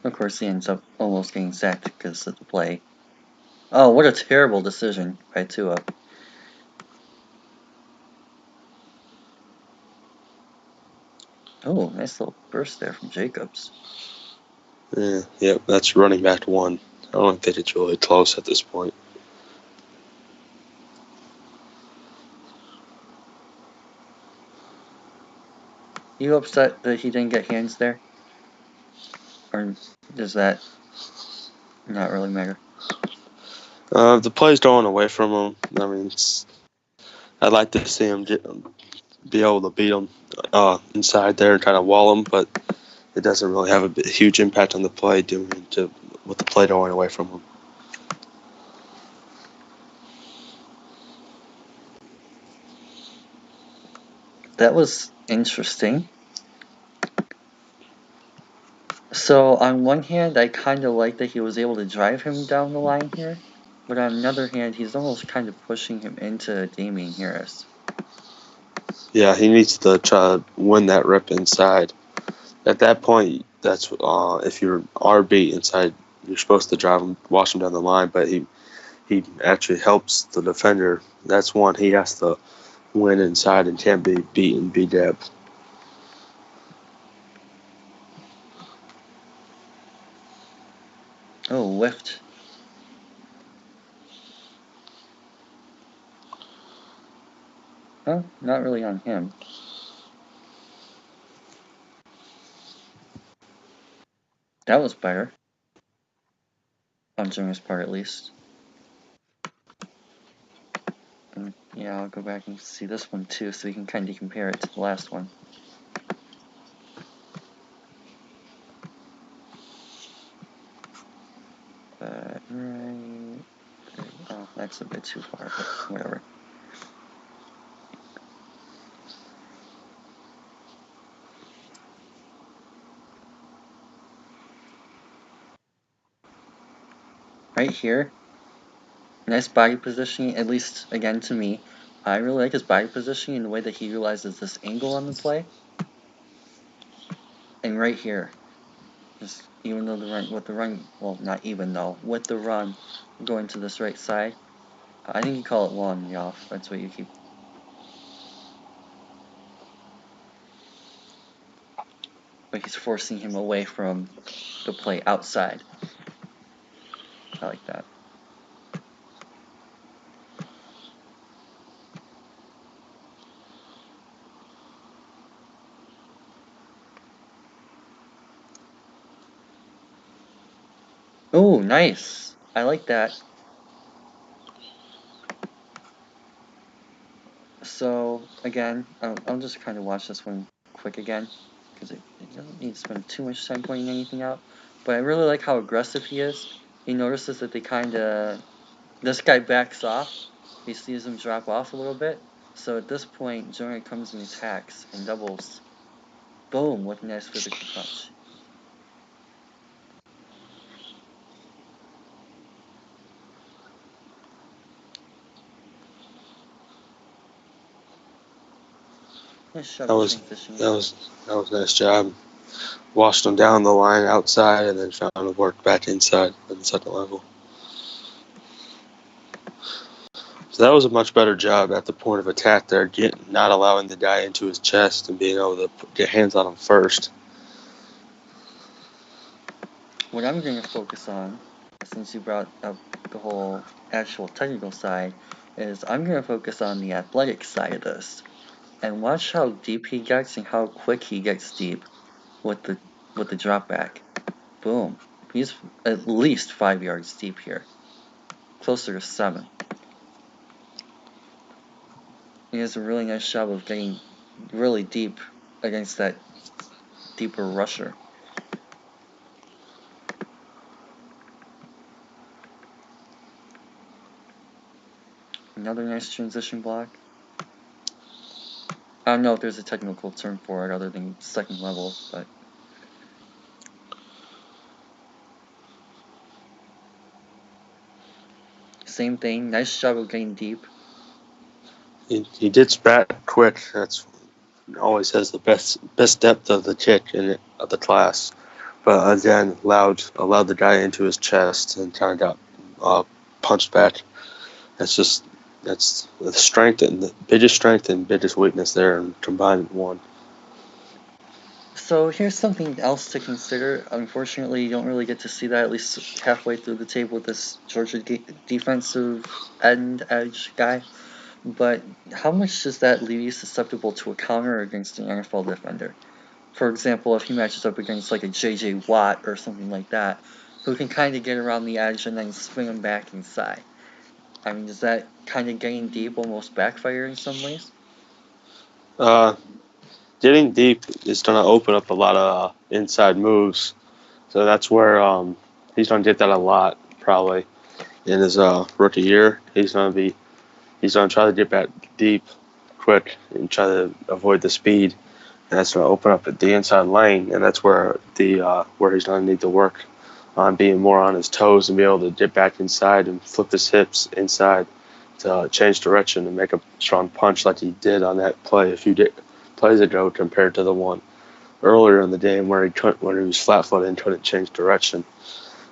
S1: of course, he ends up almost getting sacked because of the play. Oh, what a terrible decision by Tua. Oh, nice little burst there from Jacobs.
S2: Yeah, yep, that's running back one. I don't think it's really close at this point.
S1: You upset that he didn't get hands there? Or does that not really matter?
S2: The play's going away from him. I mean, I'd like to see him be able to beat him inside there and kind of wall him, but it doesn't really have a huge impact on the play with the play going away from him.
S1: That was interesting. So on one hand, I kind of like that he was able to drive him down the line here, but on another hand, he's almost kind of pushing him into Damian Harris.
S2: Yeah, he needs to try to win that rip inside. At that point, that's if you're RB inside, you're supposed to drive him, wash him down the line, but he actually helps the defender. That's one he has to win inside and can't be beaten B-depth.
S1: Oh, whiffed. Huh? Not really on him. That was better. On Jonah's part, at least. And yeah, I'll go back and see this one too, so we can kind of compare it to the last one. Right. Oh, that's a bit too far, but whatever. Right here, nice body positioning, at least again to me. I really like his body positioning and the way that he utilizes this angle on the play. And right here, just even though not even though, with the run going to this right side, I think you call it long off. That's what you keep. But he's forcing him away from the play outside. I like that. Oh, nice. I like that. So, again, I'll just kind of watch this one quick again, because it doesn't need to spend too much time pointing anything out. But I really like how aggressive he is. He notices that this guy backs off, He sees him drop off a little bit. So at this point, Jonah comes and attacks and doubles. Boom, with a nice physical punch. Nice job
S2: That
S1: of
S2: was
S1: transitioning.
S2: that was that was a nice job. Washed him down the line outside, and then found to work back inside at the second level. So that was a much better job at the point of attack there, not allowing the guy into his chest and being able to get hands on him first.
S1: What I'm going to focus on, since you brought up the whole actual technical side, is I'm going to focus on the athletic side of this. And watch how deep he gets and how quick he gets deep with the drop back. Boom. He's at least 5 yards deep here. Closer to 7. He does a really nice job of getting really deep against that deeper rusher. Another nice transition block. I don't know if there's a technical term for it other than second level, but same thing. Nice job of getting deep.
S2: He did spat quick. That's always has the best depth of the kick of the class. But again, allowed the guy into his chest and kind of got punched back. That's the strength and the biggest strength and biggest weakness there, and combined in one.
S1: So here's something else to consider. Unfortunately, you don't really get to see that at least halfway through the table with this Georgia defensive edge guy. But how much does that leave you susceptible to a counter against an NFL defender? For example, if he matches up against like a J.J. Watt or something like that, who can kind of get around the edge and then swing him back inside. I mean, does that kind of getting deep almost backfire in some ways?
S2: Getting deep is going to open up a lot of inside moves. So that's where he's going to get that a lot probably in his rookie year. He's going to try to get back deep quick and try to avoid the speed. And that's going to open up the inside lane, and that's where where he's going to need to work on being more on his toes and be able to get back inside and flip his hips inside to change direction and make a strong punch like he did on that play a few plays ago compared to the one earlier in the game where he was flat-footed and couldn't change direction.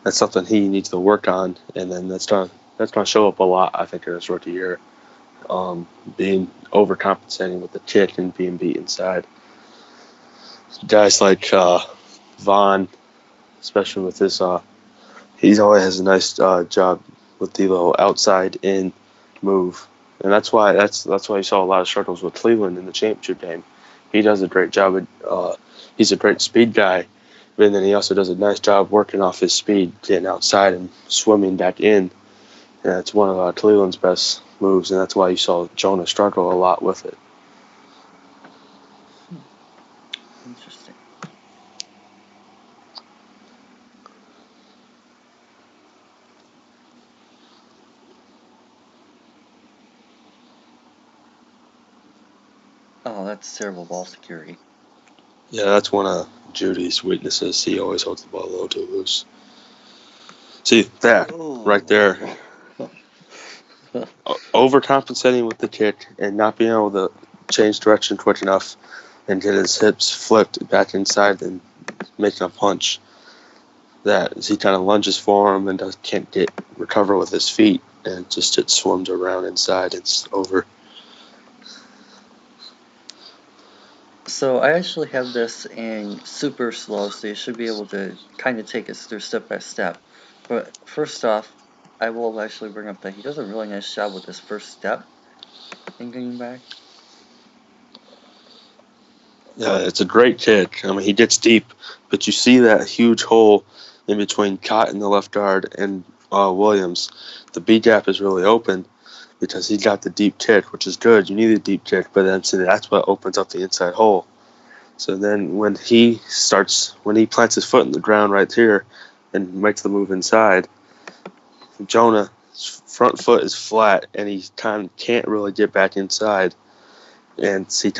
S2: That's something he needs to work on, and then that's going to show up a lot, I think, in his rookie year. Being overcompensating with the kick and being beat inside. Guys like Vaughn, especially with his, he always has a nice job with the little outside in move, and that's why you saw a lot of struggles with Cleveland in the championship game. He does a great job. He's a great speed guy, but then he also does a nice job working off his speed, getting outside and swimming back in. And that's one of Cleveland's best moves, and that's why you saw Jonah struggle a lot with it.
S1: Interesting. Oh, that's terrible ball security.
S2: Yeah, that's one of Judy's weaknesses. He always holds the ball a little too loose. See that right there. Overcompensating with the kick and not being able to change direction quick enough and get his hips flipped back inside and making a punch. That he kind of lunges for him and can't recover with his feet and just it swarms around inside. It's over.
S1: So I actually have this in super slow, so you should be able to kind of take us through step by step. But first off, I will actually bring up that he does a really nice job with this first step in getting back.
S2: Yeah, it's a great kick. I mean, he gets deep, but you see that huge hole in between Cott in the left guard and Williams. The B gap is really open because he got the deep kick, which is good. You need a deep kick, but then so that's what opens up the inside hole. So then when he plants his foot in the ground right here and makes the move inside, Jonah his front foot is flat, and he kind of can't really get back inside. And so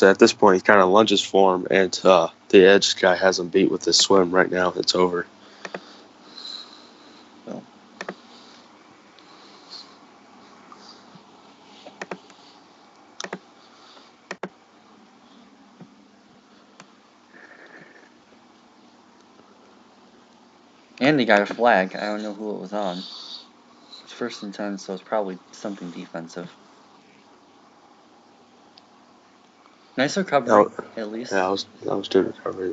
S2: at this point, he kind of lunges for him, and the edge guy has him beat with his swim right now. It's over.
S1: So. And he got a flag. I don't know who it was on. It's 1st and 10, so it's probably something defensive. Nice recovery, at least.
S2: Yeah, that was good recovery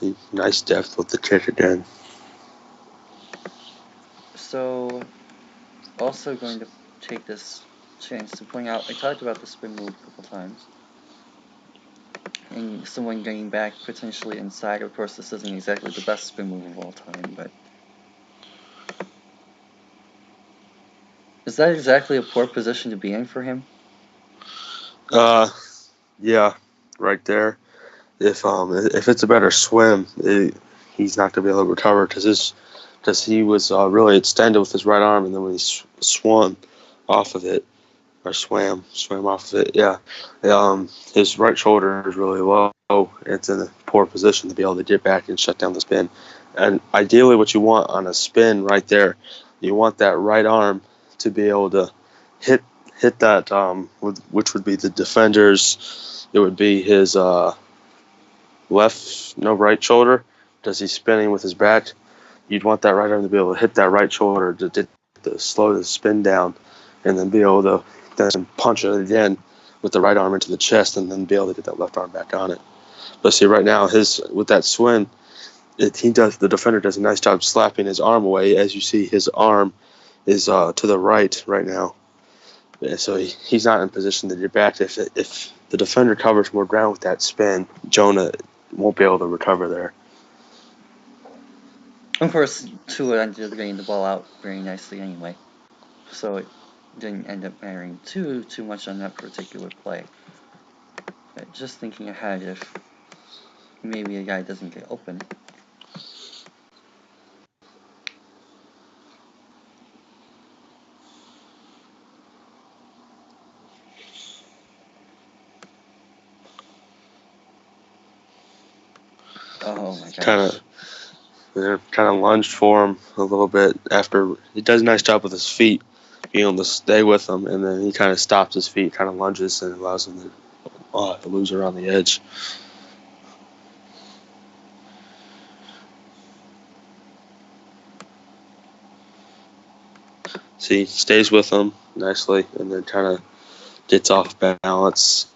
S2: there. Nice depth with the kick again.
S1: So, also going to take this chance to point out, I talked about the spin move a couple times. And someone getting back potentially inside. Of course, this isn't exactly the best spin move of all time, but... Is that exactly a poor position to be in for him?
S2: Yeah, right there. If it's a better swim, he's not gonna be able to recover because he was really extended with his right arm, and then when he swam off of it, or swam off of it, yeah, his right shoulder is really low. It's in a poor position to be able to get back and shut down the spin. And ideally, what you want on a spin right there, you want that right arm to be able to hit that, which would be the defender's. It would be his right shoulder. Does he spinning with his back? You'd want that right arm to be able to hit that right shoulder to slow the spin down, and then be able to then punch it again with the right arm into the chest, and then be able to get that left arm back on it. But see, right now, with that swing, the defender does a nice job slapping his arm away. As you see, his arm is to the right now. So he's not in position to get back. If the defender covers more ground with that spin, Jonah won't be able to recover there.
S1: Of course, Tua ended up getting the ball out very nicely anyway, so it didn't end up mattering too much on that particular play. But just thinking ahead, if maybe a guy doesn't get open. Oh my gosh.
S2: Kind of lunged for him a little bit after he does a nice job with his feet, being able to stay with him, and then he kind of stops his feet, kind of lunges, and allows him to lose around the edge. See, stays with him nicely, and then kind of gets off balance.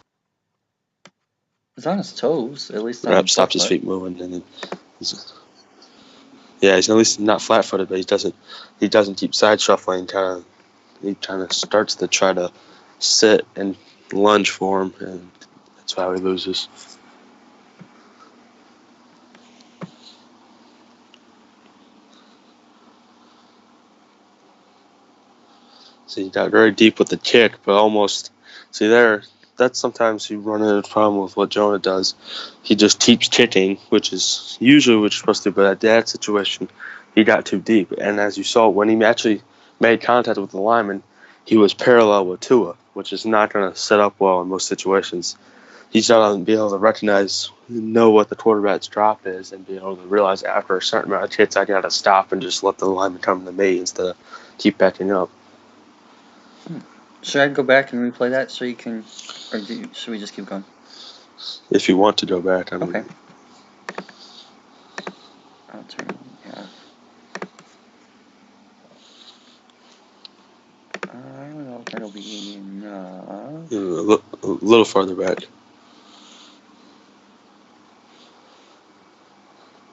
S1: He's on his toes, at least.
S2: Stops his feet moving, and then he's at least not flat-footed, but he doesn't keep side shuffling. He kind of starts to try to sit and lunge for him, and that's how he loses. So he got very deep with the kick, but almost that's sometimes you run into a problem with what Jonah does. He just keeps kicking, which is usually what you're supposed to do, but at that situation, he got too deep. And as you saw, when he actually made contact with the lineman, he was parallel with Tua, which is not going to set up well in most situations. He's got to be able to know what the quarterback's drop is, and be able to realize after a certain amount of hits, I got to stop and just let the lineman come to me instead of keep backing up.
S1: Should I go back and replay that so you can, or should we just keep going?
S2: If you want to go back, I mean.
S1: Okay. I'll turn it half. I don't know if that'll be enough.
S2: A little farther back.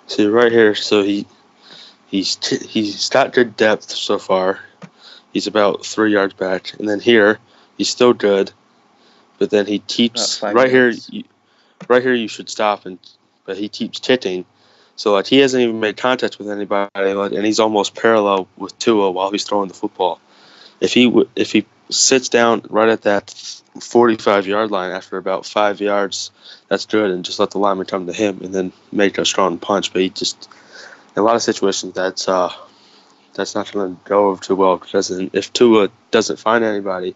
S2: See right here, so he's got good depth so far. He's about 3 yards back, and then here he's still good, but then he keeps right yards. Here. Right here, you should stop, but he keeps kicking, so he hasn't even made contact with anybody, and he's almost parallel with Tua while he's throwing the football. if he sits down right at that 45-yard line after about 5 yards, that's good, and just let the lineman come to him and then make a strong punch. But he just in a lot of situations that's not going to go over too well because if Tua doesn't find anybody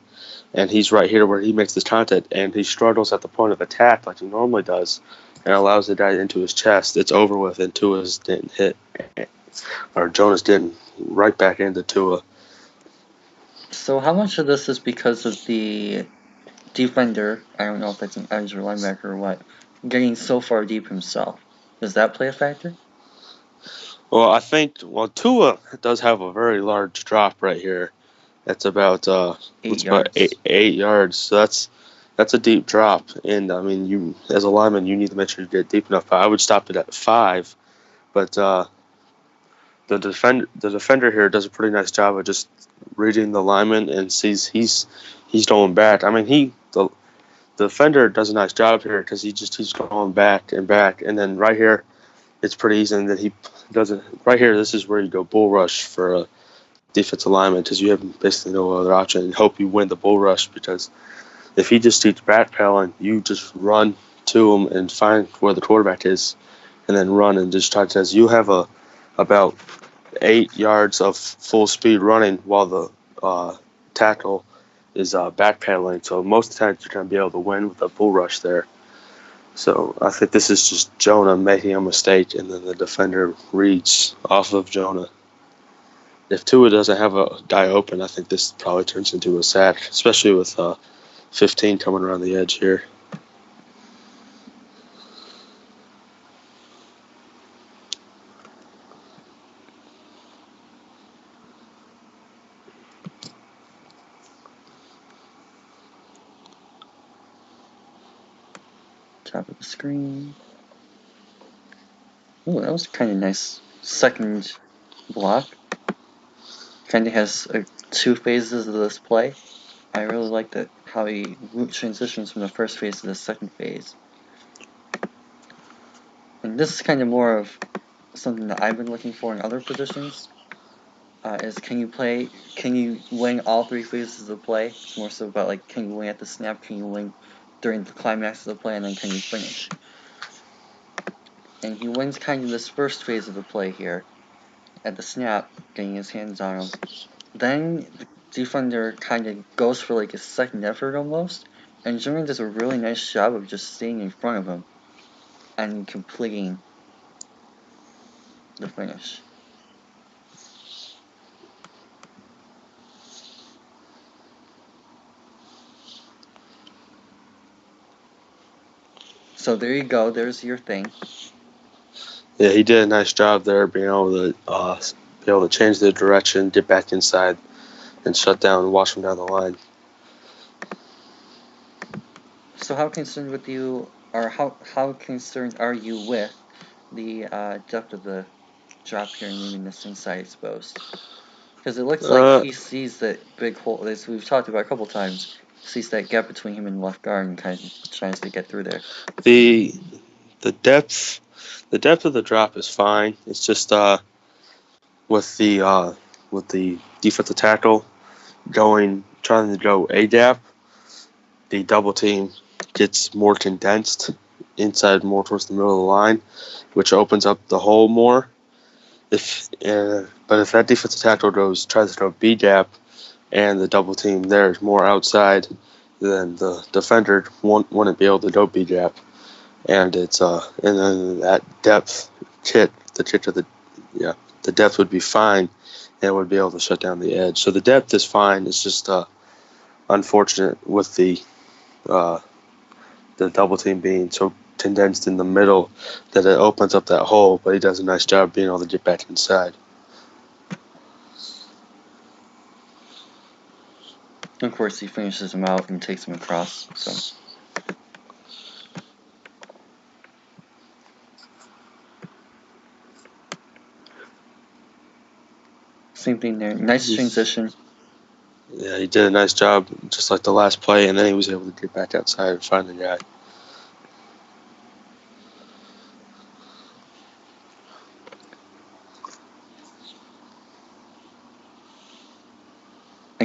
S2: and he's right here where he makes this contact and he struggles at the point of attack like he normally does and allows the guy into his chest, it's over with, and Tua's didn't hit, or Jonas didn't, right back into Tua.
S1: So how much of this is because of the defender, I don't know if it's an edge or linebacker or what, getting so far deep himself? Does that play a factor?
S2: Well, I think Tua does have a very large drop right here. That's about
S1: 8 yards.
S2: 8 yards. So that's a deep drop, and I mean, you as a lineman, you need to make sure you get deep enough. I would stop it at 5, but the defender here does a pretty nice job of just reading the lineman and sees he's going back. I mean, the defender does a nice job here because he's going back, and then right here it's pretty easy. And then he doesn't. Right here, this is where you go bull rush for a defensive lineman because you have basically no other option and hope you win the bull rush, because if he just keeps backpedaling, you just run to him and find where the quarterback is and then run and just try to, as you have about 8 yards of full speed running while the tackle is backpedaling. So most of the time you're going to be able to win with a bull rush there. So I think this is just Jonah making a mistake, and then the defender reads off of Jonah. If Tua doesn't have a guy open, I think this probably turns into a sack, especially with 15 coming around the edge here.
S1: Top of the screen. Oh, that was kind of nice. Second block. Kind of has 2 phases of this play. I really like that how he transitions from the first phase to the second phase. And this is kind of more of something that I've been looking for in other positions. Is can you wing all 3 phases of the play? It's more so about like, can you wing at the snap, can you wing during the climax of the play, and then can you finish? And he wins kind of this first phase of the play here at the snap, getting his hands on him. Then the defender kind of goes for like a second effort almost, and Jonah does a really nice job of just staying in front of him and completing the finish. So there you go, there's your thing.
S2: Yeah, he did a nice job there, being able to change the direction, get back inside, and shut down, wash him down the line.
S1: So how concerned with you, or how concerned are you with the depth of the drop here and leaving this inside exposed? Because it looks like he sees that big hole, as we've talked about a couple times, sees that gap between him and left guard and kind of tries to get through there.
S2: The depth of the drop is fine. It's just with the defensive tackle trying to go a gap, the double team gets more condensed inside, more towards the middle of the line, which opens up the hole more. But if that defensive tackle tries to go B gap, and the double team there is more outside, then the defender wouldn't be able to go B gap, and and then that depth the depth would be fine, and would be able to shut down the edge. So the depth is fine. It's just unfortunate with the double team being so condensed in the middle that it opens up that hole. But he does a nice job being able to get back inside.
S1: Of course, he finishes him out and takes him across. So same thing there. Nice transition.
S2: Yeah, he did a nice job, just like the last play, and then he was able to get back outside and find the guy.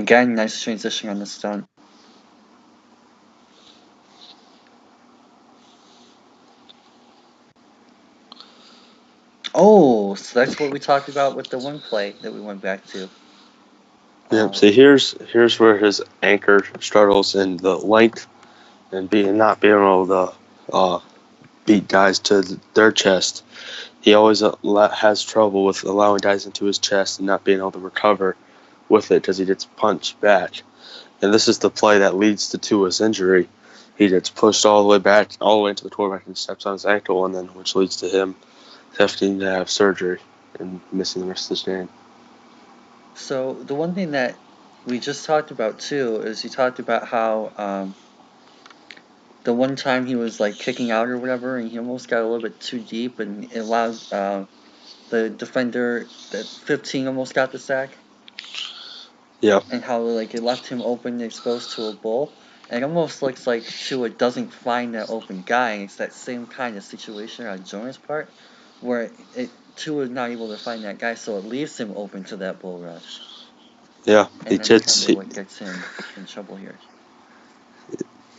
S1: Again, nice transition on the stunt. Oh, so that's what we talked about with the one play that we went back to.
S2: Yep. So here's where his anchor struggles in the length and not being able to beat guys to their chest. He always has trouble with allowing guys into his chest and not being able to recover with it because he gets punched back. And this is the play that leads to Tua's injury. He gets pushed all the way back, all the way into the quarterback, and steps on his ankle, and then which leads to him having to have surgery and missing the rest of the game.
S1: So the one thing that we just talked about too is you talked about how the one time he was like kicking out or whatever, and he almost got a little bit too deep, and it allowed the defender that 15 almost got the sack.
S2: Yeah.
S1: And how like it left him open, exposed to a bull. And it almost looks like Tua doesn't find that open guy. And it's that same kind of situation on Jonah's part, where Tua is not able to find that guy, so it leaves him open to that bull rush.
S2: Yeah,
S1: and that's kind of what gets him in trouble here.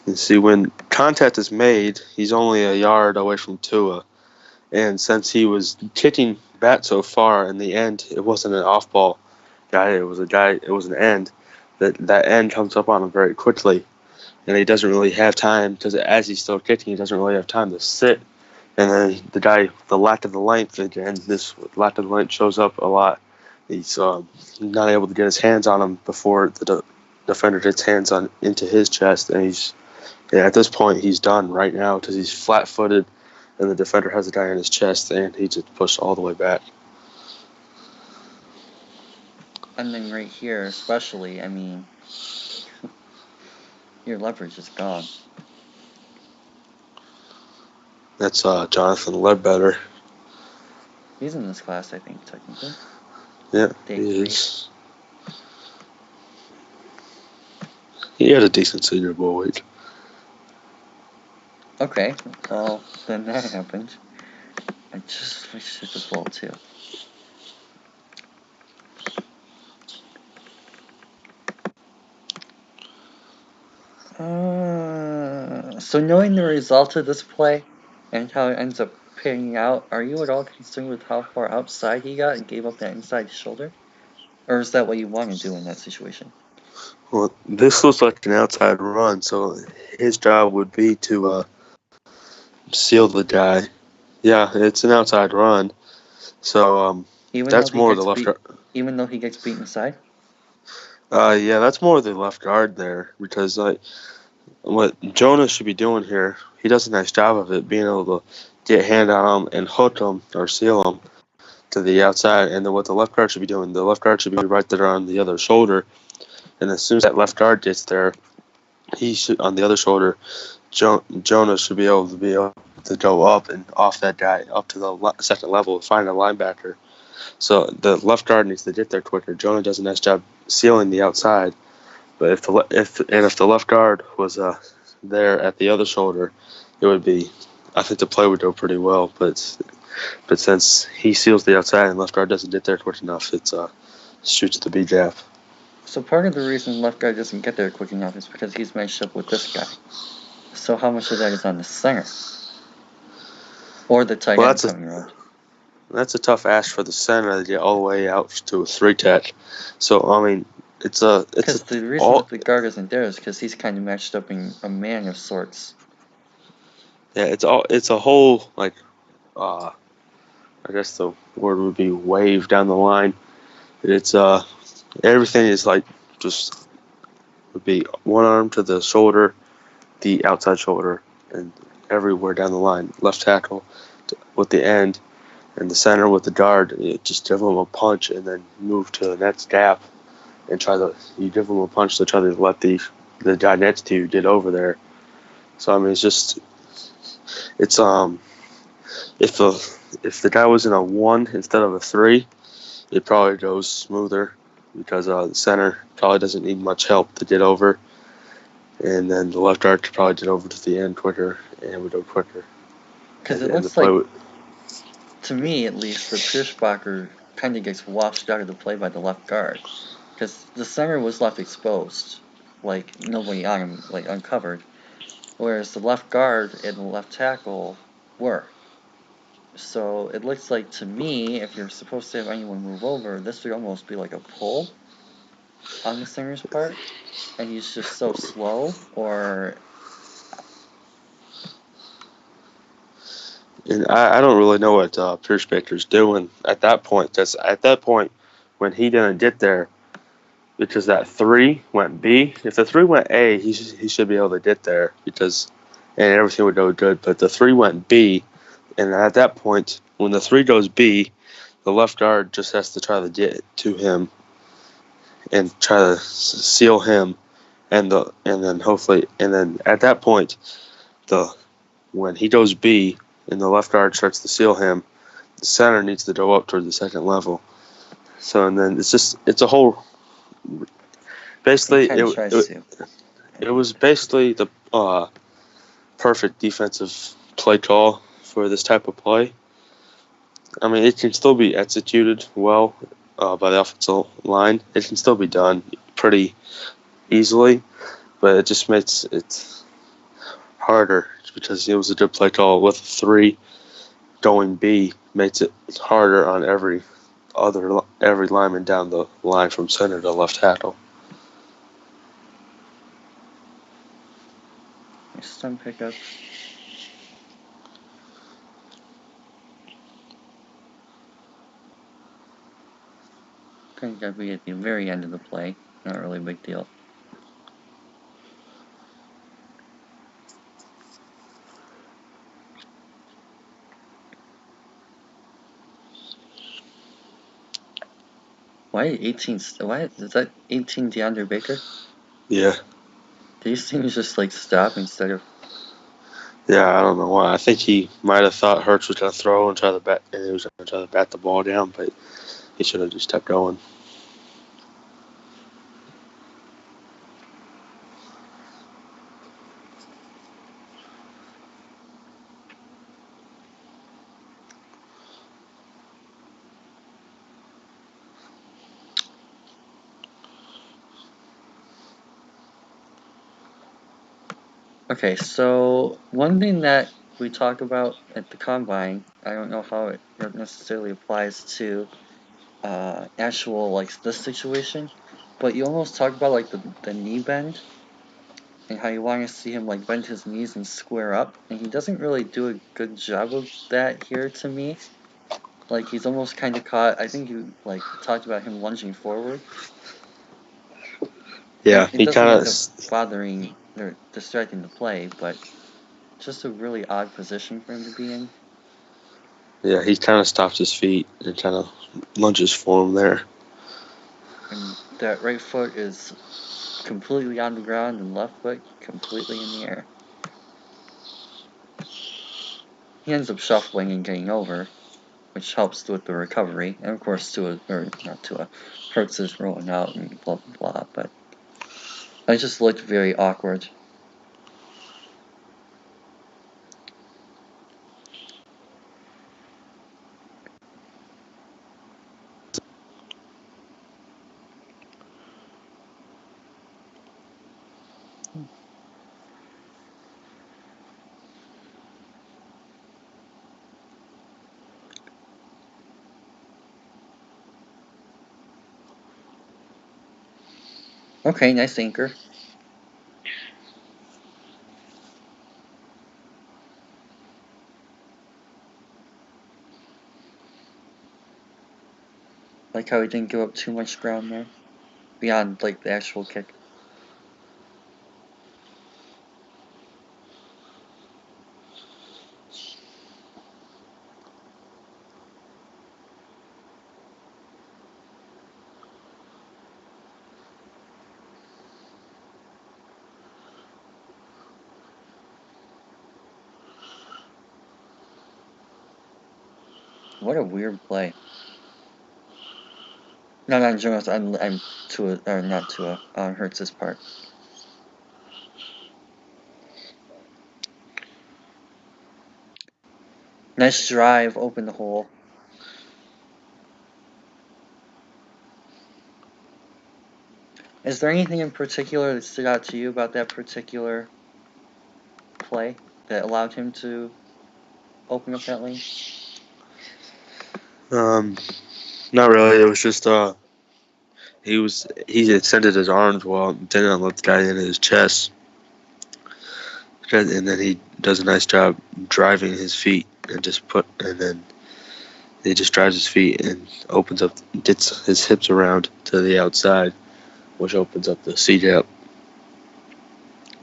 S2: You see, when contact is made, he's only a yard away from Tua. And since he was kicking bat so far in the end, it wasn't an off ball guy, it was an end. That end comes up on him very quickly. And he doesn't really have time, because as he's still kicking, he doesn't really have time to sit. And then the lack of the length, again, this lack of the length shows up a lot. He's not able to get his hands on him before the defender gets hands into his chest, and at this point he's done right now because he's flat-footed, and the defender has a guy in his chest, and he just pushed all the way back.
S1: And then right here, especially, I mean, your leverage is gone.
S2: That's Jonathan Ledbetter.
S1: He's in this class, I think, technically.
S2: Yeah, he is. He had a decent Senior Bowl week.
S1: Okay, well, then that happened. I just switched to the ball, too. So knowing the result of this play and how it ends up panning out, are you at all concerned with how far outside he got and gave up that inside shoulder? Or is that what you want to do in that situation?
S2: Well, this looks like an outside run, so his job would be to seal the guy. Yeah, it's an outside run. So that's more the left guard.
S1: Even though he gets beat inside?
S2: Yeah, that's more the left guard there, because what Jonah should be doing here, he does a nice job of it, being able to get a hand on him and hook him or seal him to the outside. And then what the left guard should be doing, the left guard should be right there on the other shoulder. And as soon as that left guard gets there, he should, on the other shoulder, Jonah should be able to go up and off that guy up to the second level and find a linebacker. So the left guard needs to get there quicker. Jonah does a nice job sealing the outside, but if the left guard was there at the other shoulder, it would be, I think the play would go pretty well. But since he seals the outside and left guard doesn't get there quick enough, it shoots the B gap.
S1: So part of the reason left guard doesn't get there quick enough is because he's matched up with this guy. So how much of that is on the center? Or the tight end coming around?
S2: That's a tough ask for the center to get all the way out to a 3-tech. So, I mean, because
S1: the reason that the guard isn't there is because he's kind of matched up in a man of sorts.
S2: Yeah, it's a whole, like, I guess the word would be wave down the line. It's, everything is like, just would be one arm to the shoulder, the outside shoulder, and everywhere down the line. Left tackle with the end, and the center with the guard. You just give them a punch and then move to the next gap and you give them a punch to try to let the guy next to you get over there. So I mean, it's if the guy was in a 1 instead of a 3, it probably goes smoother, because the center probably doesn't need much help to get over, and then the left guard could probably get over to the end quicker and would go quicker.
S1: Because it looks like, to me at least, the Pierschbacher kind of gets washed out of the play by the left guard. because the center was left exposed, like nobody on him, like uncovered, whereas the left guard and the left tackle were. So it looks like to me, if you're supposed to have anyone move over, this would almost be like a pull on the center's part, and he's just so slow, or
S2: And I don't really know what Pierce Baker's doing at that point. Because at that point, when he didn't get there, because that 3 went B. If the 3 went A, he should be able to get there because and everything would go good. But the 3 went B, and at that point, when the 3 goes B, the left guard just has to try to get to him and try to seal him, and then at that point, the when he goes B and the left guard starts to seal him, the center needs to go up toward the second level. So and then it's a whole. Basically,
S1: kind of tries to.
S2: it was basically the perfect defensive play call for this type of play. I mean, it can still be executed well by the offensive line. It can still be done pretty easily, but it just makes it harder because it was a good play call with 3 going B. Makes it harder on every lineman down the line from center to left tackle.
S1: Some pickup. Kind of be at the very end of the play. Not really a big deal. Why 18? Why is that 18 DeAndre Baker?
S2: Yeah.
S1: These teams just like stop instead of.
S2: Yeah, I don't know why. I think he might have thought Hurts was going to throw and he was going to try to bat the ball down, but he should have just kept going.
S1: Okay, so one thing that we talk about at the combine, I don't know how it necessarily applies to actual like this situation, but you almost talk about like the knee bend and how you want to see him like bend his knees and square up, and he doesn't really do a good job of that here to me. Like he's almost kind of caught. I think you like talked about him lunging forward.
S2: Yeah,
S1: And it
S2: he
S1: doesn't
S2: kind
S1: end
S2: of.
S1: up bothering or distracting the play, but just a really odd position for him to be in.
S2: Yeah, he kind of stops his feet and kind of lunges for him there.
S1: And that right foot is completely on the ground and left foot completely in the air. He ends up shuffling and getting over, which helps with the recovery, and of course Hurts is rolling out and blah blah blah, but it just looked very awkward. Okay, nice anchor. Like how he didn't give up too much ground there, beyond like the actual kick. What a weird play. No, not Jonas. I'm Tua, or not Tua. On Hurts' part. Nice drive, open the hole. Is there anything in particular that stood out to you about that particular play that allowed him to open up that lane?
S2: Not really. It was just he extended his arms well, and didn't let the guy into his chest, and then he does a nice job driving his feet and then he just drives his feet and opens up, gets his hips around to the outside, which opens up the C gap.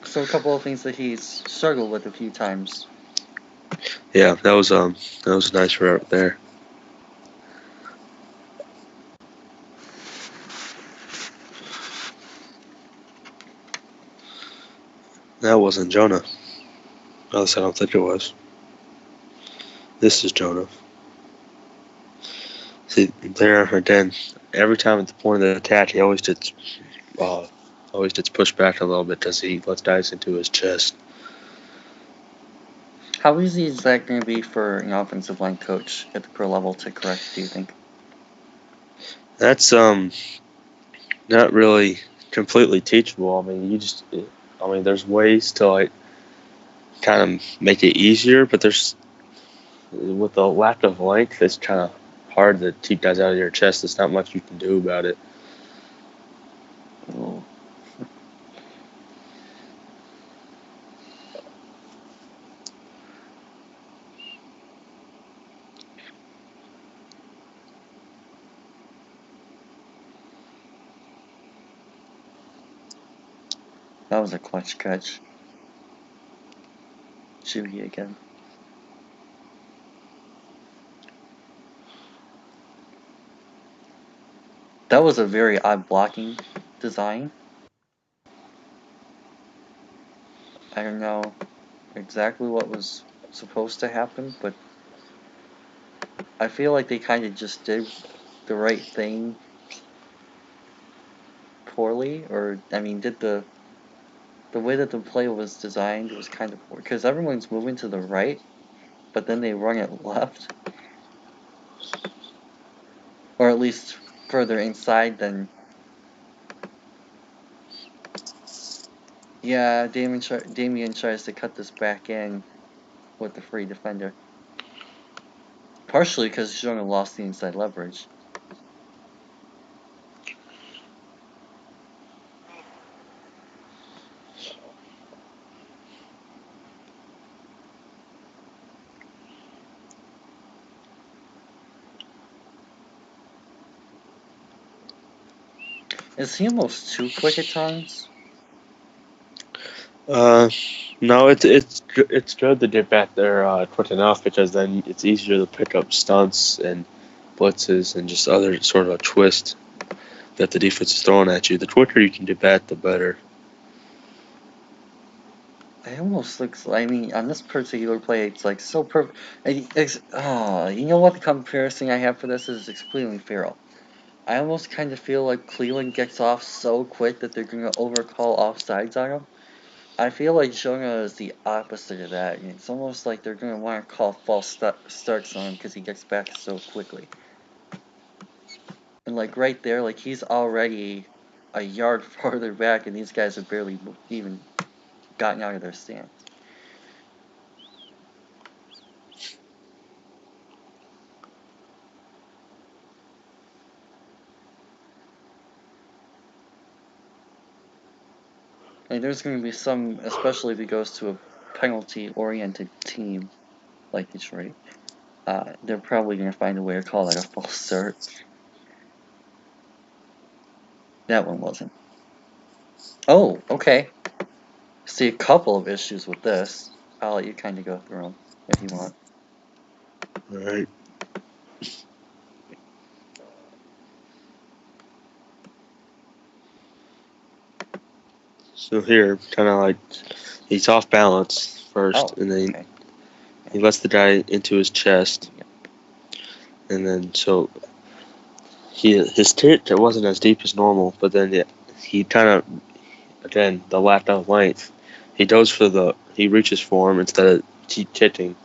S1: So a couple of things that he's struggled with a few times.
S2: Yeah, that was nice right there. That wasn't Jonah. At least I don't think it was. This is Jonah. See, there again, every time at the point of the attack, he always gets pushed back a little bit because he lets guys into his chest.
S1: How easy is that going to be for an offensive line coach at the pro level to correct, do you think?
S2: That's not really completely teachable. I mean, there's ways to like kind of make it easier, but with the lack of length, it's kind of hard to keep guys out of your chest. There's not much you can do about it.
S1: Ooh. That was a clutch catch. Chewy again. That was a very odd blocking design. I don't know exactly what was supposed to happen, but I feel like they kind of just did the right thing poorly, or I mean, did the way that the play was designed was kind of poor because everyone's moving to the right, but then they run it left, or at least further inside than. Yeah, Damien tries to cut this back in with the free defender. Partially because Jonah lost the inside leverage. Is he almost too quick at times?
S2: No, it's good to get back there quick enough because then it's easier to pick up stunts and blitzes and just other sort of a twist that the defense is throwing at you. The quicker you can get back, the better.
S1: It almost looks. I mean, on this particular play, it's like so perfect. You know what? The comparison I have for this is extremely feral. I almost kind of feel like Cleveland gets off so quick that they're going to overcall offsides on him. I feel like Jonah is the opposite of that. It's almost like they're going to want to call false starts on him because he gets back so quickly. And like right there, like he's already a yard farther back, and these guys have barely even gotten out of their stance. And there's going to be some, especially if he goes to a penalty-oriented team like Detroit, they're probably going to find a way to call that a false start. That one wasn't. Oh, okay. See a couple of issues with this. I'll let you kind of go through them if you want.
S2: All right. So here, kind of like he's off balance first, and then
S1: okay.
S2: he lets the guy into his chest, and then so his tit wasn't as deep as normal, but then he kind of again the lack of length. He reaches for him instead of titting,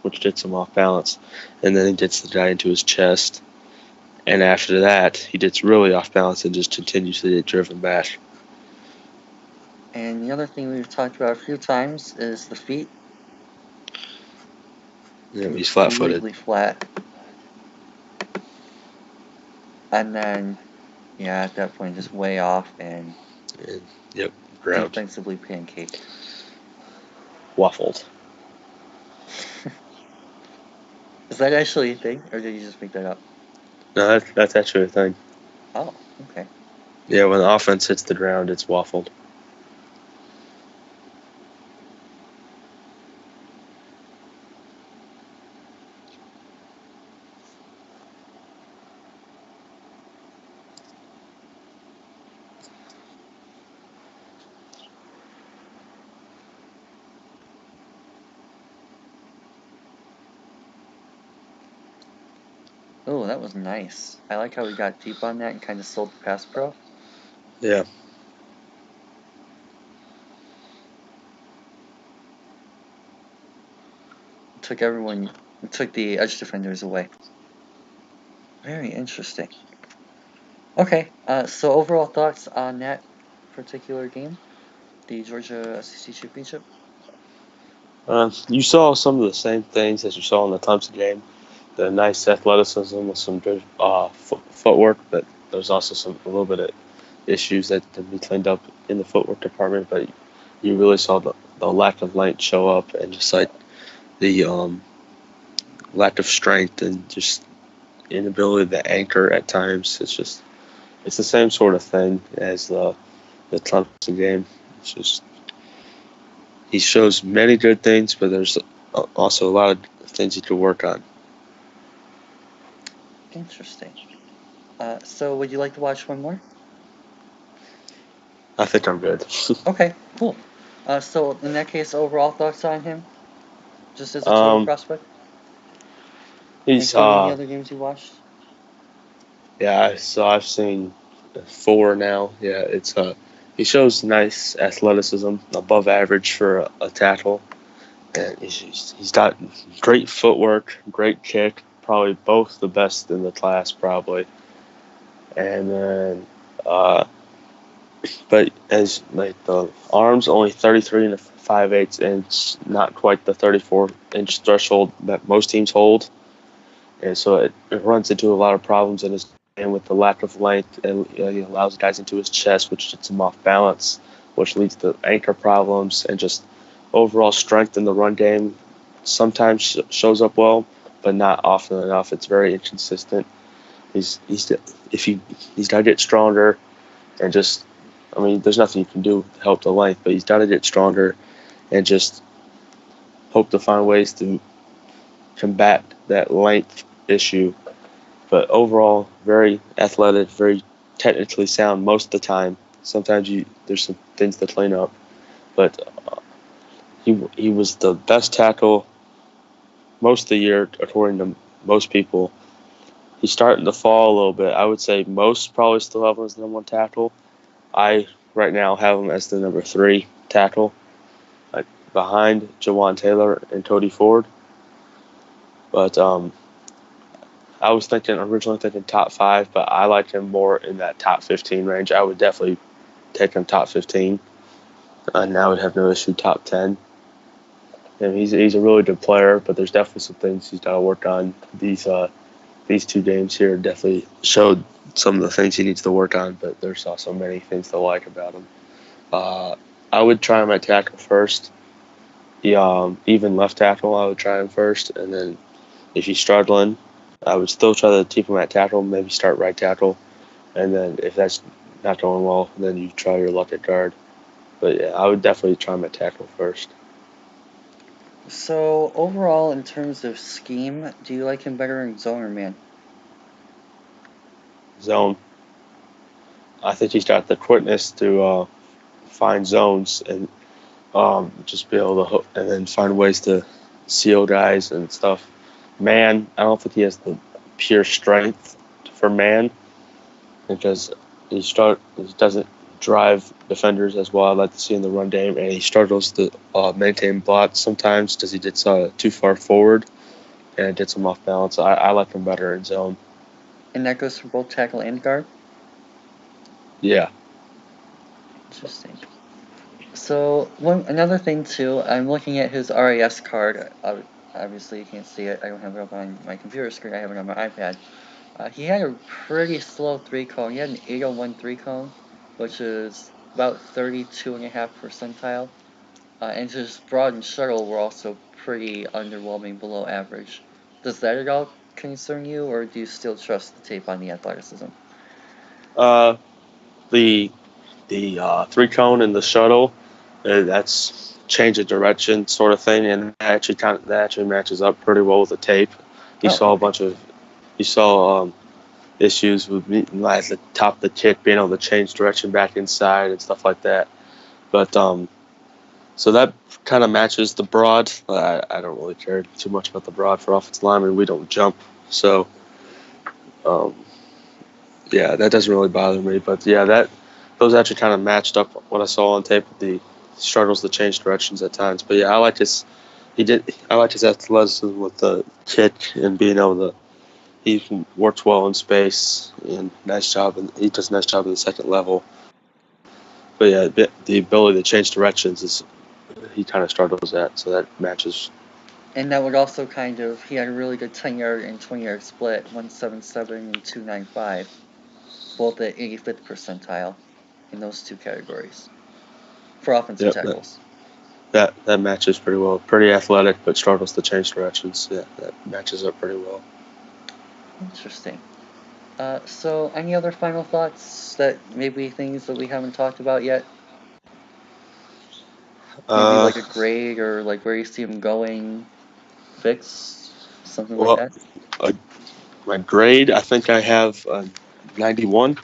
S2: which gets him off balance, and then he gets the guy into his chest, and after that he gets really off balance and just continues to get driven back.
S1: And the other thing we've talked about a few times is the feet.
S2: Yeah, he's flat-footed.
S1: Completely flat. And then, yeah, at that point, just way off and
S2: Yep, ground.
S1: defensively pancaked.
S2: Waffled.
S1: Is that actually a thing, or did you just make that up?
S2: No, that's actually a thing.
S1: Oh, okay.
S2: Yeah, when the offense hits the ground, it's waffled.
S1: Oh, that was nice. I like how we got deep on that and kind of sold the pass pro.
S2: Yeah.
S1: Took the edge defenders away. Very interesting. Okay, so overall thoughts on that particular game, the Georgia SEC Championship?
S2: You saw some of the same things as you saw in the Clemson game. The nice athleticism with some good footwork, but there's also a little bit of issues that can be cleaned up in the footwork department. But you really saw the lack of length show up, and just like the lack of strength and just inability to anchor at times. It's the same sort of thing as the Clemson game. It's just he shows many good things, but there's also a lot of things he could work on.
S1: Interesting. So would you like to watch one more?
S2: I think I'm good.
S1: Okay, cool. So in that case, overall thoughts on him, just as a total prospect,
S2: He's
S1: including the other games you watched.
S2: Yeah, so I've seen 4 now. Yeah, he shows nice athleticism, above average for a tackle, and he's got great footwork, great kick, probably both the best in the class, probably. And then, but as like the arms only 33 and a 5/8 inch, not quite the 34-inch threshold that most teams hold, and so it runs into a lot of problems in his game with the lack of length, and he allows guys into his chest, which gets him off balance, which leads to anchor problems and just overall strength in the run game. Sometimes shows up well, but not often enough. It's very inconsistent. He's if he he's got to get stronger, and just I mean, there's nothing you can do to help the length, but he's got to get stronger and just hope to find ways to combat that length issue. But overall, very athletic, very technically sound most of the time. Sometimes there's some things to clean up, but he was the best tackle most of the year according to most people. He's starting to fall a little bit. I would say most probably still have him as the number 1 tackle. I right now have him as the number 3 tackle, like behind Jawan Taylor and Cody Ford. But I was originally thinking top 5, but I like him more in that top 15 range. I would definitely take him top 15, and I would have no issue top 10. And he's a really good player, but there's definitely some things he's got to work on. These 2 games here definitely showed some of the things he needs to work on, but there's also many things to like about him. I would try him at tackle first. Even left tackle, I would try him first, and then if he's struggling, I would still try to keep him at tackle, maybe start right tackle, and then if that's not going well, then you try your luck at guard. But yeah, I would definitely try him at tackle first.
S1: So overall, in terms of scheme, do you like him better in zone or man?
S2: Zone. I think he's got the quickness to find zones and just be able to hook and then find ways to seal guys and stuff. Man, I don't think he has the pure strength for man because he doesn't drive defenders as well. I'd like to see in the run game, and he struggles to maintain blocks sometimes because he gets too far forward and it gets him off balance. I like him better in zone.
S1: And that goes for both tackle and guard?
S2: Yeah.
S1: Interesting. So another thing too, I'm looking at his RAS card. Obviously, you can't see it. I don't have it up on my computer screen. I have it on my iPad. He had a pretty slow 3-cone. He had an 801 3-cone, which is about 32.5 percentile. And his broad and shuttle were also pretty underwhelming, below average. Does that at all concern you, or do you still trust the tape on the athleticism?
S2: Uh, the 3-cone and the shuttle, that's change of direction sort of thing, and that actually matches up pretty well with the tape. You
S1: Oh,
S2: saw a
S1: okay.
S2: bunch of issues with like the top of the kick being able to change direction back inside and stuff like that. But so that kind of matches the broad. I don't really care too much about the broad for offensive linemen. We don't jump, so um, yeah, that doesn't really bother me. But yeah, those actually kind of matched up what I saw on tape with the struggles to change directions at times. But yeah, I like his athleticism with the kick and being able to. He works well in space and nice job, and he does a nice job in the second level. But yeah, the ability to change directions is he kind of struggles at, so that matches.
S1: And that would also he had a really good 10-yard and 20-yard split, 177 and 295, both at 85th percentile in those two categories for offensive
S2: Yep,
S1: tackles.
S2: that matches pretty well. Pretty athletic, but struggles to change directions. Yeah, that matches up pretty well.
S1: Interesting. So any other final thoughts that maybe things that we haven't talked about yet? Maybe
S2: Uh,
S1: like a grade or like where you see him going, fix, something like
S2: well,
S1: that?
S2: uh, my grade, I think I have 91.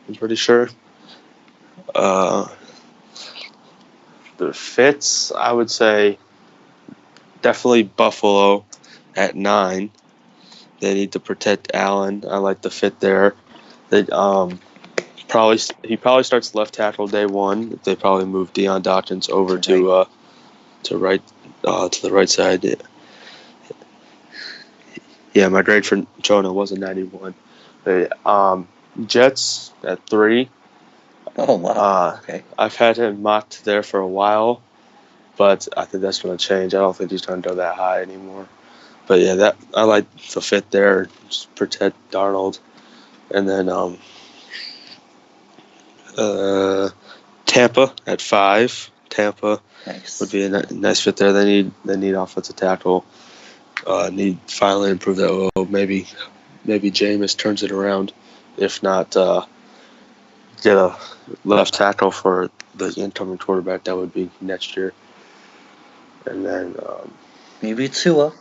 S2: I'm pretty sure. Uh, the fits, I would say definitely Buffalo at 9. They need to protect Allen. I like the fit there. They he probably starts left tackle day one. They probably move Deion Dawkins over
S1: Right.
S2: to the right side. Yeah, my grade for Jonah was a 91. Jets at 3.
S1: Oh, wow.
S2: Uh,
S1: Okay.
S2: I've had him mocked there for a while, but I think that's going to change. I don't think he's going to go that high anymore. But yeah, that I like the fit there. Just protect Darnold, and then Tampa at 5. Tampa would
S1: Nice.
S2: be a nice fit there. They need offensive tackle. Need finally improve that. Well, maybe Jameis turns it around. If not, get a left tackle for the incoming quarterback. That would be next year. And then
S1: Maybe Tua.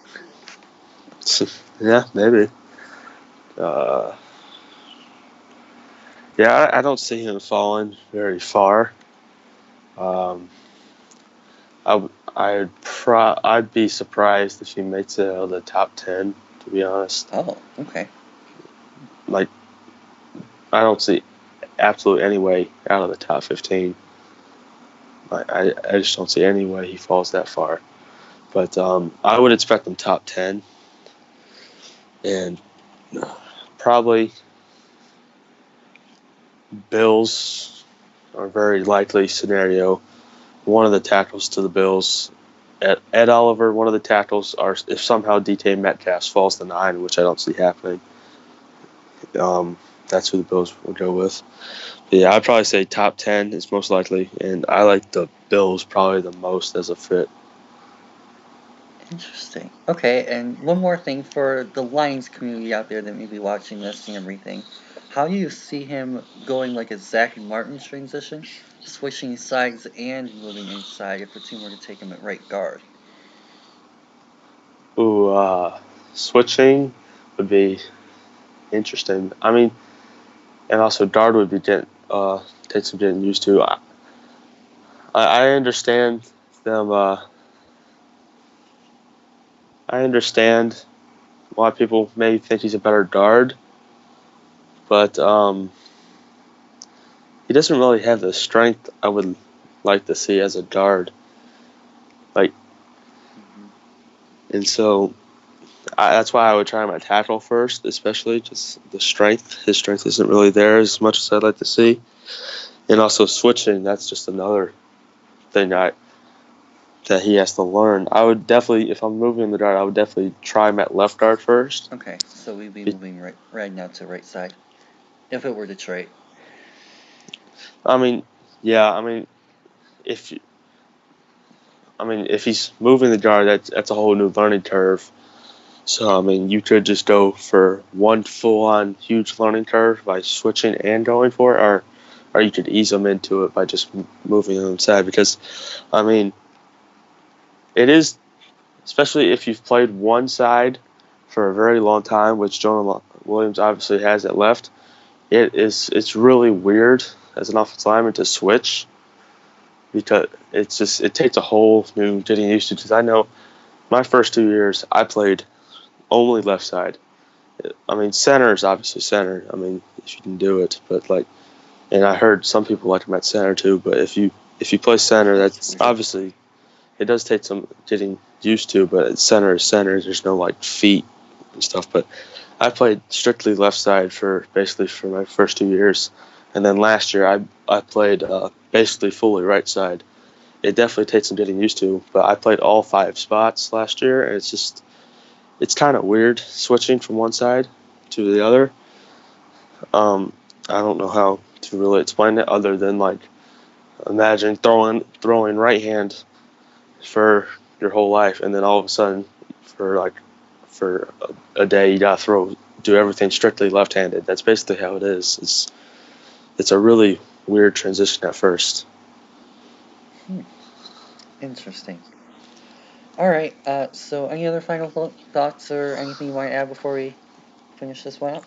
S2: yeah, maybe. Uh, yeah, I don't see him falling very far. Um, I'd be surprised if he makes it out of the top 10. To be honest,
S1: Oh, okay.
S2: like I don't see absolutely any way out of the top 15. I just don't see any way he falls that far. But I would expect him top 10, and probably Bills are a very likely scenario. One of the tackles to the Bills, Ed Oliver, one of the tackles are if somehow DK Metcalf falls to 9, which I don't see happening. That's who the Bills will go with. But yeah, I'd probably say top 10 is most likely, and I like the Bills probably the most as a fit.
S1: Interesting. Okay, and one more thing for the Lions community out there that may be watching this and everything. How do you see him going like a Zach and Martin transition, switching sides and moving inside if the team were to take him at right guard?
S2: Ooh, switching would be interesting. I mean, and also guard would be take some getting used to. I understand them. I understand why people may think he's a better guard, but he doesn't really have the strength I would like to see as a guard. Like, and so that's why I would try my tackle first, especially just the strength. His strength isn't really there as much as I'd like to see, and also switching. That's just another thing that he has to learn. I would definitely, if I'm moving the guard, I would definitely try him at left guard first.
S1: Okay, so we'd be moving right now to right side, if it were Detroit.
S2: I mean, yeah, if if he's moving the guard, that's a whole new learning curve. So you could just go for one full-on huge learning curve by switching and going for it, or you could ease him into it by just moving him inside. Because it is, especially if you've played one side for a very long time, which Jonah Williams obviously has at left. It's really weird as an offensive lineman to switch, because it takes a whole new getting used to. Because I know my first 2 years I played only left side. Center is obviously center. If you can do it, but and I heard some people like him at center too. But if you play center, that's obviously, it does take some getting used to. But center is center. There's no feet and stuff. But I played strictly left side for my first 2 years, and then last year I played basically fully right side. It definitely takes some getting used to, but I played all 5 spots last year, and it's kind of weird switching from one side to the other. I don't know how to really explain it other than imagine throwing right hand for your whole life, and then all of a sudden for a day you gotta do everything strictly left-handed. That's basically how it is. It's a really weird transition at first.
S1: Interesting. All right. So any other final thoughts or anything you want to add before we finish this one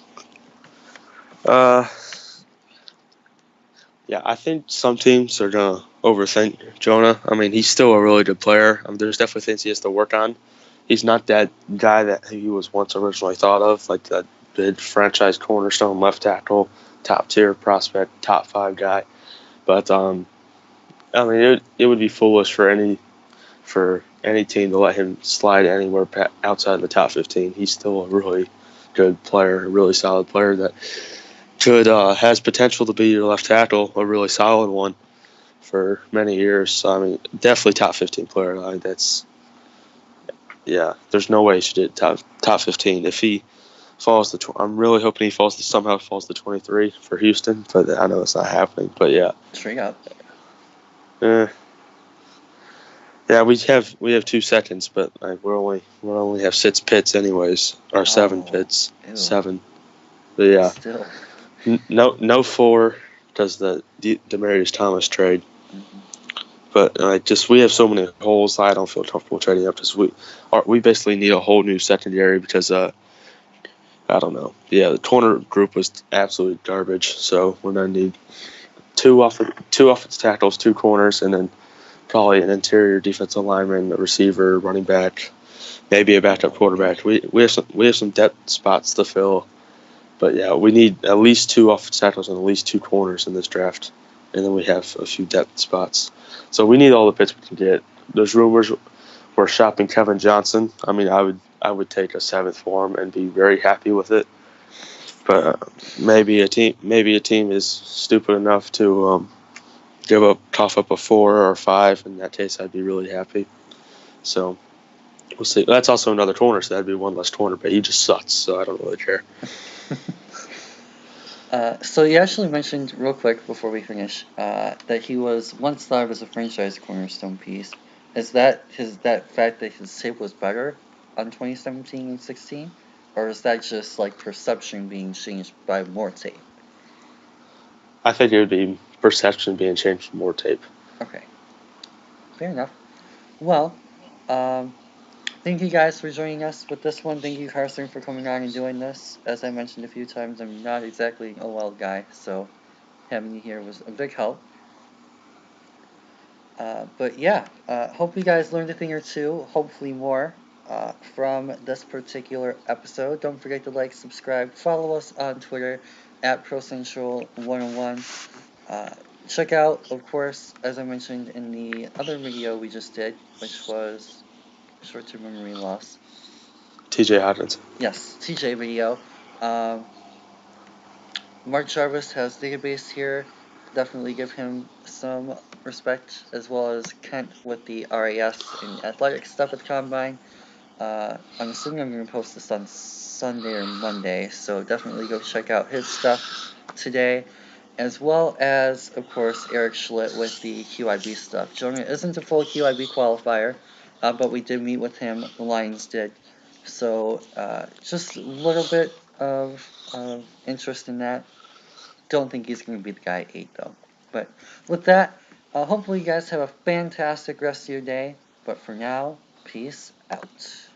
S1: up?
S2: Yeah, I think some teams are gonna overthink Jonah. He's still a really good player. There's definitely things he has to work on. He's not that guy that he was once originally thought of, like that big franchise cornerstone left tackle, top tier prospect, top 5 guy. But it would be foolish for any team to let him slide anywhere outside the top 15. He's still a really good player, a really solid player that has potential to be your left tackle, a really solid one for many years. So, definitely top 15 player. There's no way he should get top 15. If he falls I'm really hoping he somehow falls to 23 for Houston, but I know it's not happening. But yeah,
S1: straight up.
S2: Yeah, we have 2 seconds, but we only have 6 pits anyways, or 7 pits,
S1: ew.
S2: 7. But yeah,
S1: Still.
S2: No 4 because the Demaryius Thomas trade.
S1: Mm-hmm.
S2: But we have so many holes. I don't feel comfortable trading up because we basically need a whole new secondary because I don't know. Yeah, the corner group was absolute garbage. So we're gonna need two offensive tackles, 2 corners, and then probably an interior defensive lineman, a receiver, running back, maybe a backup quarterback. We have some depth spots to fill, but yeah, we need at least 2 offensive tackles and at least 2 corners in this draft, and then we have a few depth spots. So we need all the picks we can get. There's rumors we're shopping Kevin Johnson. I would take a 7th for him and be very happy with it. But maybe a team is stupid enough to cough up a 4 or 5. In that case, I'd be really happy. So we'll see. That's also another corner, so that'd be one less corner. But he just sucks, so I don't really care.
S1: So you actually mentioned real quick before we finish that he was once thought of as a franchise cornerstone piece. Is that fact that his tape was better on 2017 and 16, or is that just perception being changed by more tape?
S2: I think it would be perception being changed for more tape.
S1: Okay, fair enough. Well, thank you guys for joining us with this one. Thank you, Carson, for coming on and doing this. As I mentioned a few times, I'm not exactly a wild guy, so having you here was a big help. But yeah, hope you guys learned a thing or two, hopefully more, from this particular episode. Don't forget to subscribe, follow us on Twitter at ProCentral101. Check out, of course, as I mentioned in the other video we just did, which was short-term memory loss.
S2: TJ Hawkins.
S1: Yes, TJ video. Mark Jarvis has database here. definitely give him some respect, as well as Kent with the RAS and athletic stuff at Combine. I'm assuming I'm going to post this on Sunday or Monday, so definitely go check out his stuff today, as well as, of course, Eric Schlitt with the QIB stuff. Jonah isn't a full QIB qualifier, but we did meet with him, the Lions did, so just a little bit of interest in that. Don't think he's going to be the guy at 8, though. But with that, hopefully you guys have a fantastic rest of your day, but for now, peace out.